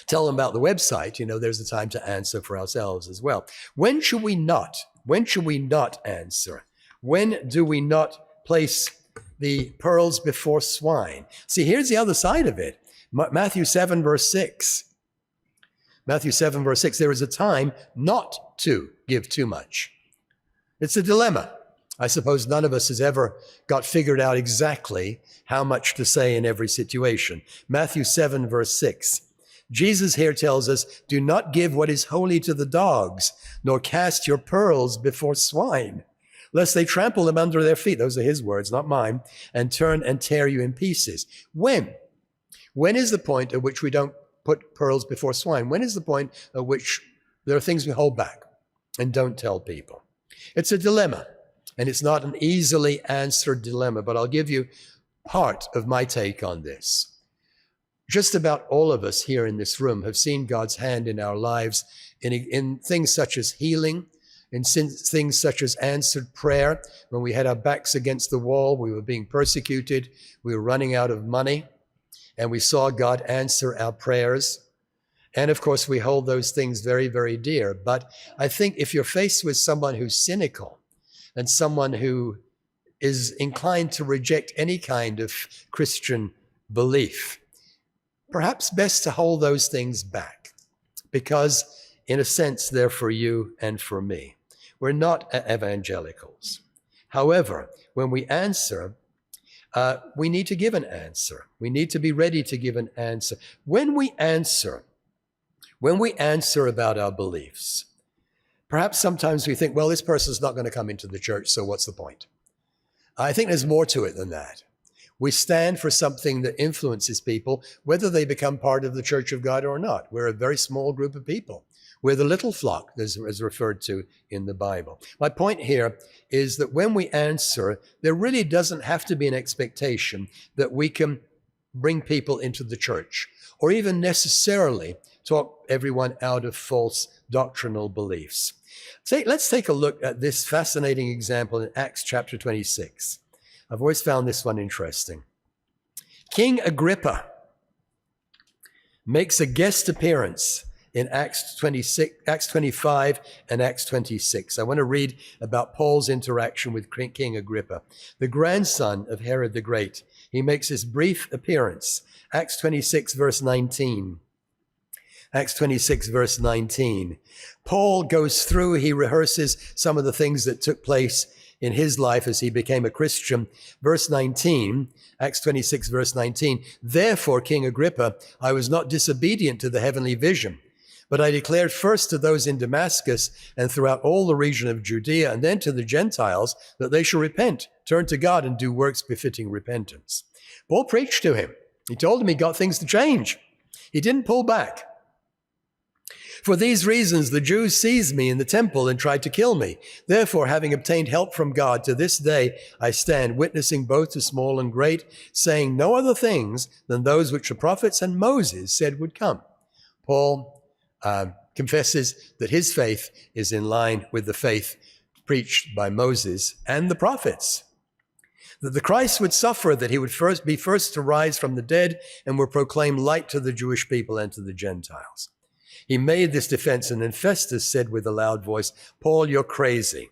tell them about the website. There's a time to answer for ourselves as well. When should we not? When should we not answer? When do we not place the pearls before swine? See, here's the other side of it. Matthew 7, verse 6. Matthew 7, verse 6. There is a time not to give too much. It's a dilemma. I suppose none of us has ever got figured out exactly how much to say in every situation. Matthew 7, verse 6. Jesus here tells us, do not give what is holy to the dogs, nor cast your pearls before swine, lest they trample them under their feet. Those are his words, not mine, and turn and tear you in pieces. When? When is the point at which we don't put pearls before swine? When is the point at which there are things we hold back and don't tell people? It's a dilemma, and it's not an easily answered dilemma, but I'll give you part of my take on this. Just about all of us here in this room have seen God's hand in our lives in things such as healing, in things such as answered prayer. When we had our backs against the wall, we were being persecuted, we were running out of money, and we saw God answer our prayers. And of course, we hold those things very, very dear. But I think if you're faced with someone who's cynical and someone who is inclined to reject any kind of Christian belief. Perhaps best to hold those things back because, in a sense, they're for you and for me. We're not evangelicals. However, when we answer, we need to give an answer. We need to be ready to give an answer. When we answer about our beliefs, perhaps sometimes we think, well, this person's not going to come into the church, so what's the point? I think there's more to it than that. We stand for something that influences people, whether they become part of the church of God or not. We're a very small group of people. We're the little flock, as referred to in the Bible. My point here is that when we answer, there really doesn't have to be an expectation that we can bring people into the church or even necessarily talk everyone out of false doctrinal beliefs. Let's take a look at this fascinating example in Acts chapter 26. I've always found this one interesting. King Agrippa makes a guest appearance in Acts 25 and Acts 26. I want to read about Paul's interaction with King Agrippa, the grandson of Herod the Great. He makes his brief appearance. Acts 26, verse 19. Acts 26, verse 19. Paul goes through, he rehearses some of the things that took place in his life as he became a Christian. Verse 19, Acts 26, verse 19. Therefore, King Agrippa, I was not disobedient to the heavenly vision, but I declared first to those in Damascus and throughout all the region of Judea, and then to the Gentiles, that they shall repent, turn to God, and do works befitting repentance. Paul preached to him. He told him he got things to change. He didn't pull back. For these reasons, the Jews seized me in the temple and tried to kill me. Therefore, having obtained help from God, to this day I stand, witnessing both to small and great, saying no other things than those which the prophets and Moses said would come. Paul confesses that his faith is in line with the faith preached by Moses and the prophets. That the Christ would suffer, that he would be first to rise from the dead, and would proclaim light to the Jewish people and to the Gentiles. He made this defense, and then Festus said with a loud voice, Paul, you're crazy.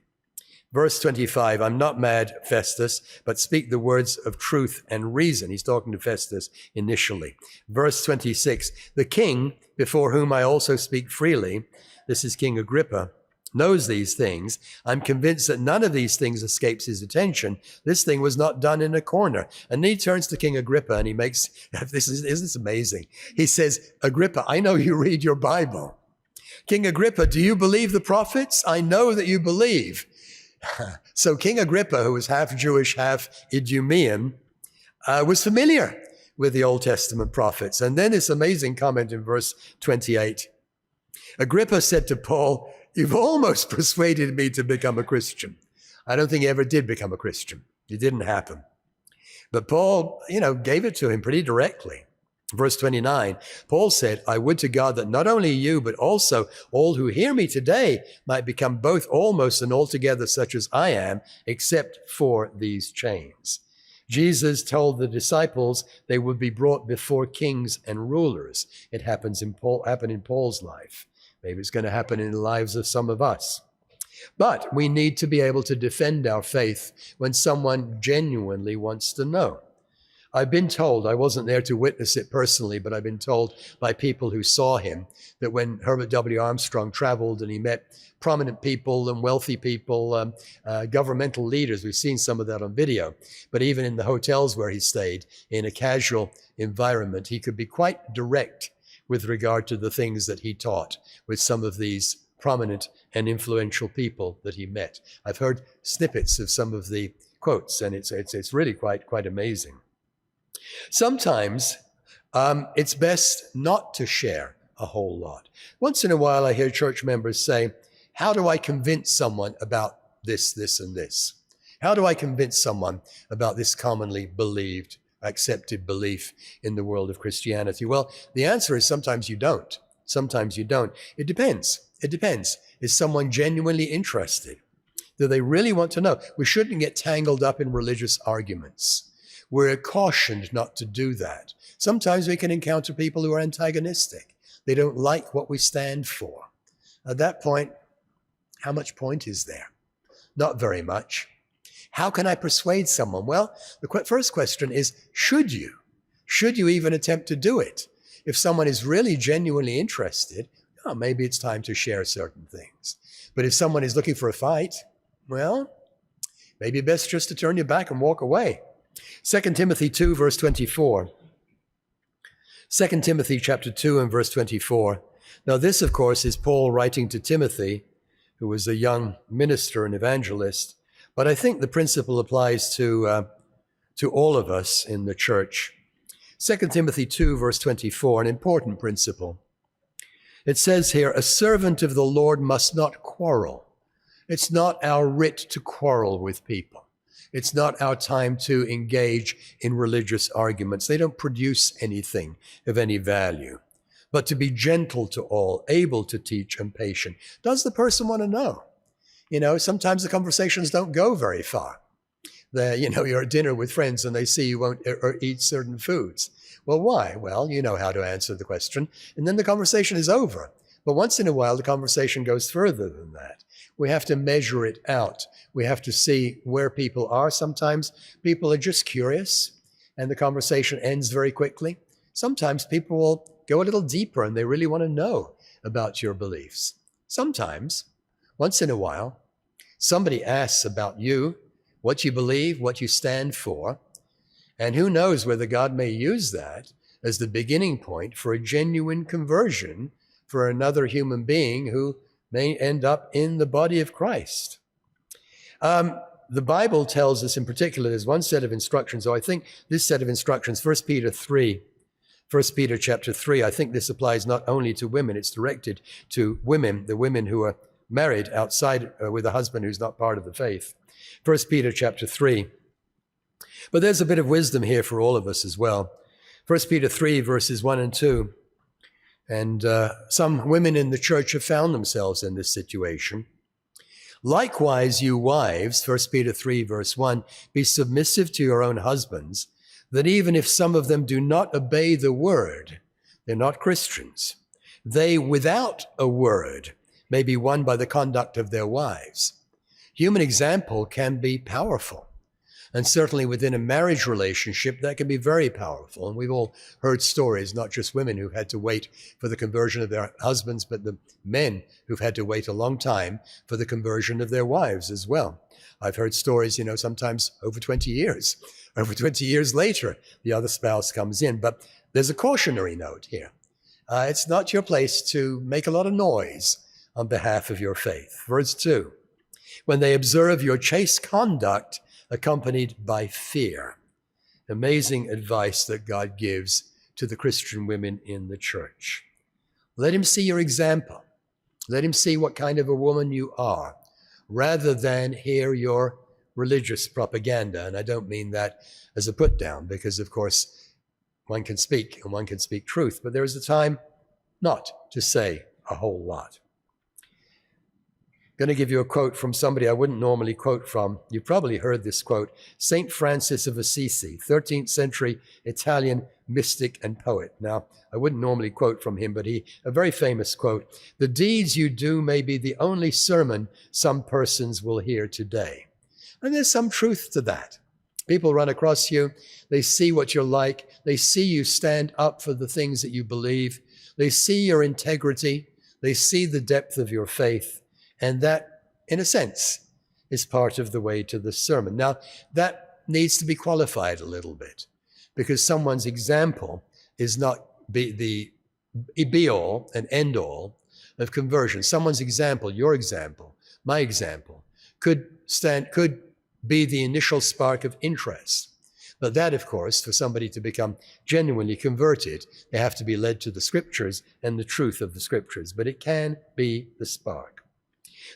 Verse 25, I'm not mad, Festus, but speak the words of truth and reason. He's talking to Festus initially. Verse 26, the king, before whom I also speak freely, this is King Agrippa, knows these things. I'm convinced that none of these things escapes his attention. This thing was not done in a corner. And then he turns to King Agrippa and he makes, isn't this amazing? He says, Agrippa, I know you read your Bible. King Agrippa, do you believe the prophets? I know that you believe. So King Agrippa, who was half Jewish, half Idumean, was familiar with the Old Testament prophets. And then this amazing comment in verse 28. Agrippa said to Paul, you've almost persuaded me to become a Christian. I don't think he ever did become a Christian. It didn't happen. But Paul, gave it to him pretty directly. Verse 29, Paul said, I would to God that not only you, but also all who hear me today might become both almost and altogether such as I am, except for these chains. Jesus told the disciples they would be brought before kings and rulers. It happened in Paul's life. Maybe it's going to happen in the lives of some of us. But we need to be able to defend our faith when someone genuinely wants to know. I've been told, I wasn't there to witness it personally, but I've been told by people who saw him that when Herbert W. Armstrong traveled and he met prominent people and wealthy people, governmental leaders, we've seen some of that on video, but even in the hotels where he stayed, in a casual environment, he could be quite direct with regard to the things that he taught with some of these prominent and influential people that he met. I've heard snippets of some of the quotes, and it's really quite amazing. Sometimes it's best not to share a whole lot. Once in a while, I hear church members say, how do I convince someone about this, and this? How do I convince someone about this commonly believed, accepted belief in the world of Christianity? Well, the answer is sometimes you don't. Sometimes you don't. It depends. Is someone genuinely interested? Do they really want to know? We shouldn't get tangled up in religious arguments. We're cautioned not to do that. Sometimes we can encounter people who are antagonistic. They don't like what we stand for. At that point, how much point is there? Not very much. How can I persuade someone? Well, the first question is, should you? Should you even attempt to do it? If someone is really genuinely interested, maybe it's time to share certain things. But if someone is looking for a fight, well, maybe best just to turn your back and walk away. 2 Timothy 2, verse 24. 2 Timothy chapter 2 and verse 24. Now this, of course, is Paul writing to Timothy, who was a young minister and evangelist. But I think the principle applies to all of us in the church. 2 Timothy 2, verse 24, an important principle. It says here, a servant of the Lord must not quarrel. It's not our writ to quarrel with people. It's not our time to engage in religious arguments. They don't produce anything of any value. But to be gentle to all, able to teach and patient. Does the person want to know? Sometimes the conversations don't go very far. You're at dinner with friends and they see you won't eat certain foods. Well, why? Well, you know how to answer the question. And then the conversation is over. But once in a while, the conversation goes further than that. We have to measure it out. We have to see where people are. Sometimes people are just curious and the conversation ends very quickly. Sometimes people will go a little deeper and they really want to know about your beliefs. Sometimes, once in a while, somebody asks about you, what you believe, what you stand for, and who knows whether God may use that as the beginning point for a genuine conversion for another human being who may end up in the body of Christ. The Bible tells us in particular, there's one set of instructions, I think this set of instructions, 1 Peter chapter 3, I think this applies not only to women, it's directed to women, the women who are married outside with a husband who's not part of the faith. 1 Peter chapter 3. But there's a bit of wisdom here for all of us as well. 1 Peter 3, verses 1 and 2. And some women in the church have found themselves in this situation. Likewise, you wives, 1 Peter 3, verse 1, be submissive to your own husbands, that even if some of them do not obey the word, they're not Christians, they without a word may be won by the conduct of their wives. Human example can be powerful. And certainly within a marriage relationship, that can be very powerful. And we've all heard stories, not just women who've had to wait for the conversion of their husbands, but the men who've had to wait a long time for the conversion of their wives as well. I've heard stories, sometimes over 20 years. Over 20 years later, the other spouse comes in. But there's a cautionary note here. It's not your place to make a lot of noise on behalf of your faith. Verse 2, when they observe your chaste conduct, accompanied by fear. Amazing advice that God gives to the Christian women in the church. Let him see your example. Let him see what kind of a woman you are, rather than hear your religious propaganda. And I don't mean that as a put down, because of course one can speak and one can speak truth, but there is a time not to say a whole lot. I'm going to give you a quote from somebody I wouldn't normally quote from. You've probably heard this quote. St. Francis of Assisi, 13th century Italian mystic and poet. Now, I wouldn't normally quote from him, but a very famous quote. The deeds you do may be the only sermon some persons will hear today. And there's some truth to that. People run across you. They see what you're like. They see you stand up for the things that you believe. They see your integrity. They see the depth of your faith. And that, in a sense, is part of the way to the sermon. Now, that needs to be qualified a little bit, because someone's example is not the be-all and end-all of conversion. Someone's example, your example, my example, could be the initial spark of interest. But that, of course, for somebody to become genuinely converted, they have to be led to the Scriptures and the truth of the Scriptures. But it can be the spark.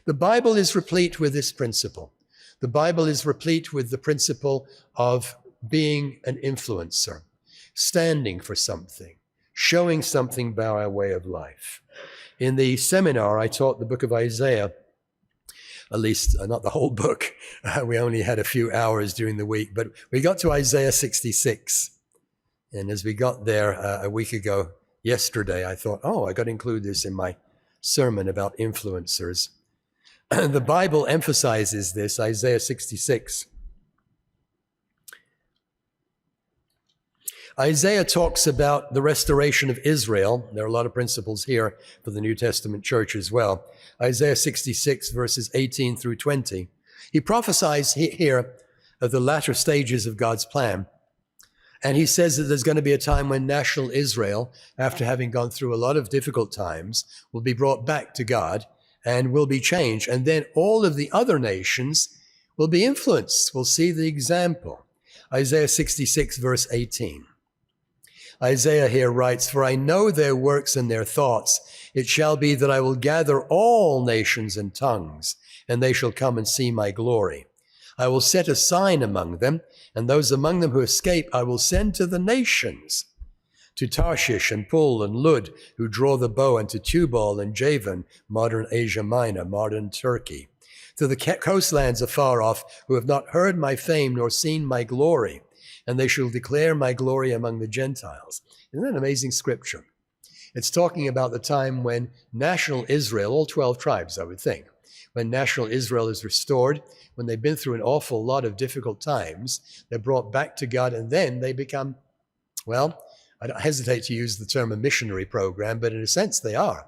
The Bible is replete with this principle. The Bible is replete with the principle of being an influencer, standing for something, showing something by our way of life. In the seminar, I taught the book of Isaiah, at least not the whole book. We only had a few hours during the week, but we got to Isaiah 66. And as we got there a week ago, yesterday, I thought, I got to include this in my sermon about influencers. The Bible emphasizes this, Isaiah 66. Isaiah talks about the restoration of Israel. There are a lot of principles here for the New Testament church as well. Isaiah 66, verses 18 through 20. He prophesies here of the latter stages of God's plan. And he says that there's going to be a time when national Israel, after having gone through a lot of difficult times, will be brought back to God and will be changed. And then all of the other nations will be influenced. We'll see the example. Isaiah 66, verse 18. Isaiah here writes, "For I know their works and their thoughts. It shall be that I will gather all nations and tongues, and they shall come and see my glory. I will set a sign among them, and those among them who escape I will send to the nations, to Tarshish and Pul and Lud, who draw the bow, and to Tubal and Javan, modern Asia Minor, modern Turkey, to the coastlands afar off, who have not heard my fame nor seen my glory, and they shall declare my glory among the Gentiles." Isn't that an amazing scripture? It's talking about the time when national Israel, all 12 tribes, I would think, when national Israel is restored, when they've been through an awful lot of difficult times, they're brought back to God, and then they become, well, I don't hesitate to use the term a missionary program, but in a sense they are.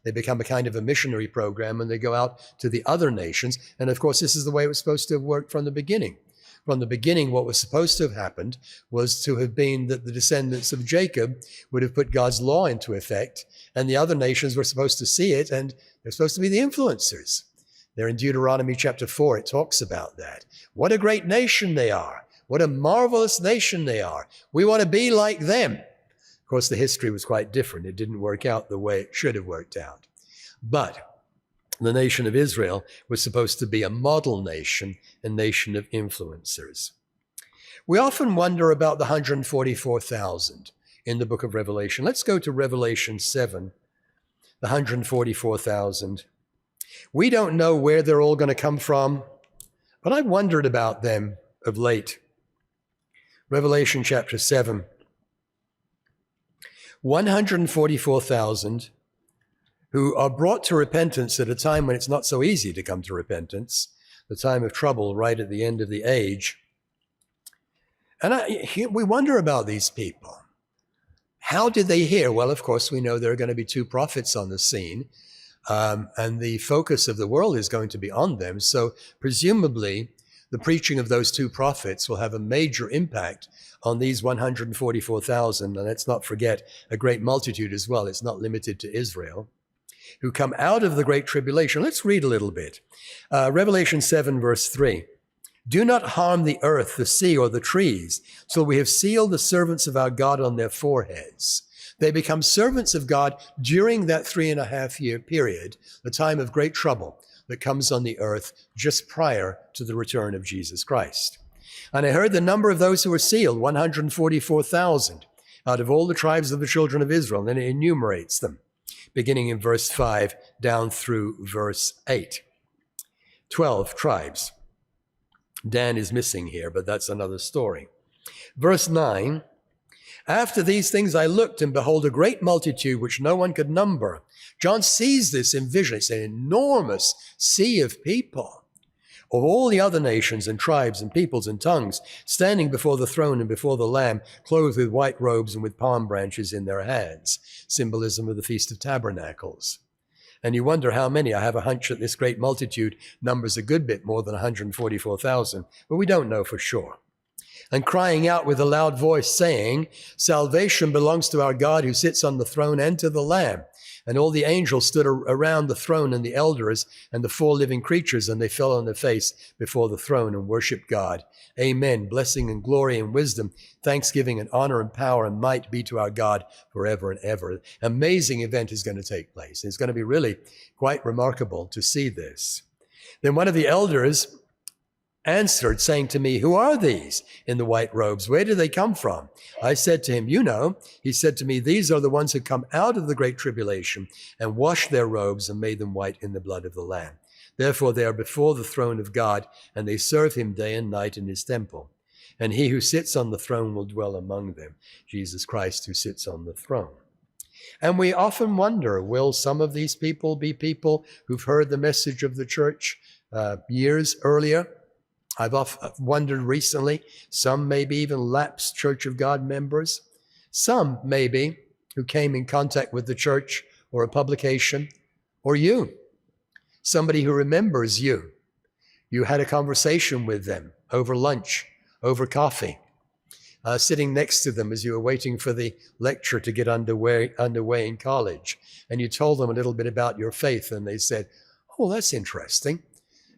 They become a kind of a missionary program, and they go out to the other nations. And of course, this is the way it was supposed to have worked from the beginning. From the beginning, what was supposed to have happened was to have been that the descendants of Jacob would have put God's law into effect, and the other nations were supposed to see it, and they're supposed to be the influencers. There in Deuteronomy chapter 4, it talks about that. What a great nation they are. What a marvelous nation they are. We want to be like them. Of course, the history was quite different. It didn't work out the way it should have worked out. But the nation of Israel was supposed to be a model nation, a nation of influencers. We often wonder about the 144,000 in the book of Revelation. Let's go to Revelation 7, the 144,000. We don't know where they're all going to come from, but I've wondered about them of late. Revelation chapter 7, 144,000 who are brought to repentance at a time when it's not so easy to come to repentance, the time of trouble right at the end of the age. And we wonder about these people. How did they hear? Well, of course, we know there are going to be two prophets on the scene, and the focus of the world is going to be on them. So presumably, the preaching of those two prophets will have a major impact on these 144,000. And let's not forget a great multitude as well. It's not limited to Israel, who come out of the great tribulation. Let's read a little bit. Revelation 7, verse 3. "Do not harm the earth, the sea, or the trees, till we have sealed the servants of our God on their foreheads." They become servants of God during that 3.5-year period, the time of great trouble that comes on the earth just prior to the return of Jesus Christ. "And I heard the number of those who were sealed, 144,000, out of all the tribes of the children of Israel." And then it enumerates them, beginning in verse 5 down through verse 8. 12 tribes. Dan is missing here, but that's another story. Verse 9, "After these things I looked, and behold, a great multitude which no one could number." John sees this in vision. It's an enormous sea of people, of all the other nations and tribes and peoples and tongues, standing before the throne and before the Lamb, clothed with white robes and with palm branches in their hands, symbolism of the Feast of Tabernacles. And you wonder how many. I have a hunch that this great multitude numbers a good bit more than 144,000, but we don't know for sure. "And crying out with a loud voice, saying, Salvation belongs to our God who sits on the throne and to the Lamb. And all the angels stood around the throne and the elders and the 4 living creatures, and they fell on their face before the throne and worshiped God. Amen. Blessing and glory and wisdom, thanksgiving and honor and power and might be to our God forever and ever." Amazing event is going to take place. It's going to be really quite remarkable to see this. Then one of the elders answered, saying to me, "Who are these in the white robes? Where do they come from?" I said to him, "You know." He said to me, "These are the ones who come out of the great tribulation and washed their robes and made them white in the blood of the Lamb. Therefore they are before the throne of God, and they serve him day and night in his temple. And he who sits on the throne will dwell among them." Jesus Christ who sits on the throne. And we often wonder, will some of these people be people who've heard the message of the church years earlier? I've often wondered recently, some maybe even lapsed Church of God members. Some, maybe, who came in contact with the church or a publication, or you, somebody who remembers you. You had a conversation with them over lunch, over coffee, sitting next to them as you were waiting for the lecture to get underway in college. And you told them a little bit about your faith, and they said, oh, that's interesting.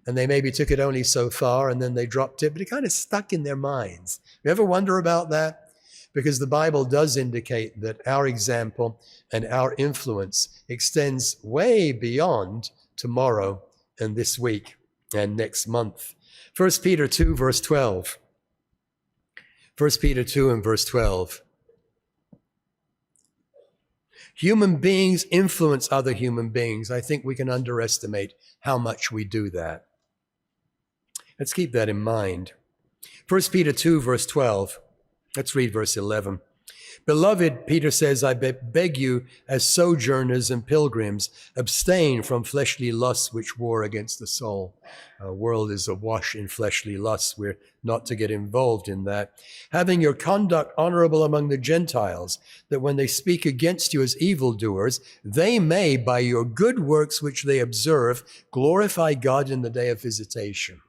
And they maybe took it only so far, and then they dropped it, but it kind of stuck in their minds. You ever wonder about that? Because the Bible does indicate that our example and our influence extends way beyond tomorrow and this week and next month. 1 Peter 2, verse 12. 1 Peter 2 and verse 12. Human beings influence other human beings. I think we can underestimate how much we do that. Let's keep that in mind. 1 Peter 2, verse 12. Let's read verse 11. Beloved, Peter says, I beg you as sojourners and pilgrims, abstain from fleshly lusts which war against the soul. Our world is awash in fleshly lusts. We're not to get involved in that. Having your conduct honorable among the Gentiles, that when they speak against you as evildoers, they may, by your good works which they observe, glorify God in the day of visitation.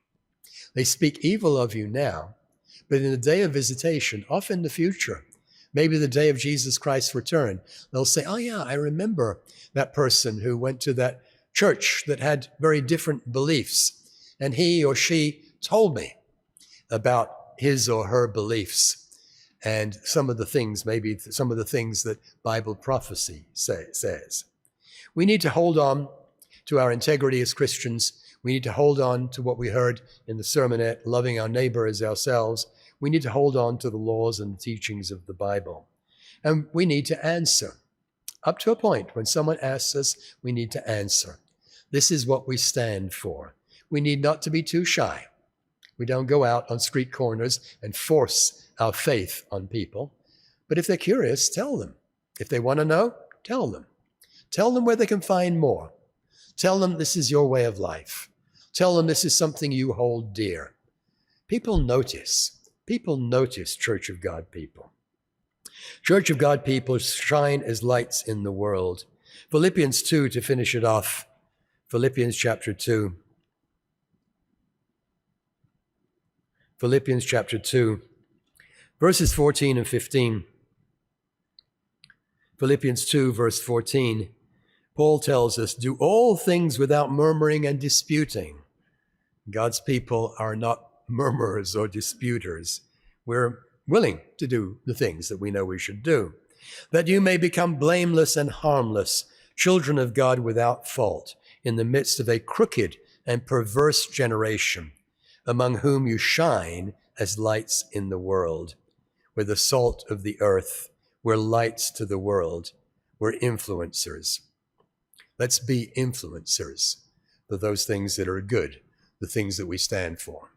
They speak evil of you now, but in the day of visitation, off in the future, maybe the day of Jesus Christ's return, they'll say, oh yeah, I remember that person who went to that church that had very different beliefs, and he or she told me about his or her beliefs and some of the things that Bible prophecy says. We need to hold on to our integrity as Christians. We need to hold on to what we heard in the sermonette, loving our neighbor as ourselves. We need to hold on to the laws and the teachings of the Bible. And we need to answer. Up to a point, when someone asks us, we need to answer. This is what we stand for. We need not to be too shy. We don't go out on street corners and force our faith on people. But if they're curious, tell them. If they want to know, tell them. Tell them where they can find more. Tell them this is your way of life. Tell them this is something you hold dear. People notice. People notice Church of God people. Church of God people shine as lights in the world. Philippians 2, to finish it off. Philippians chapter 2. Philippians chapter 2, verses 14 and 15. Philippians 2, verse 14. Paul tells us, do all things without murmuring and disputing. God's people are not murmurers or disputers. We're willing to do the things that we know we should do, that you may become blameless and harmless, children of God without fault, in the midst of a crooked and perverse generation, among whom you shine as lights in the world. We're the salt of the earth. We're lights to the world. We're influencers. Let's be influencers for those things that are good, the things that we stand for.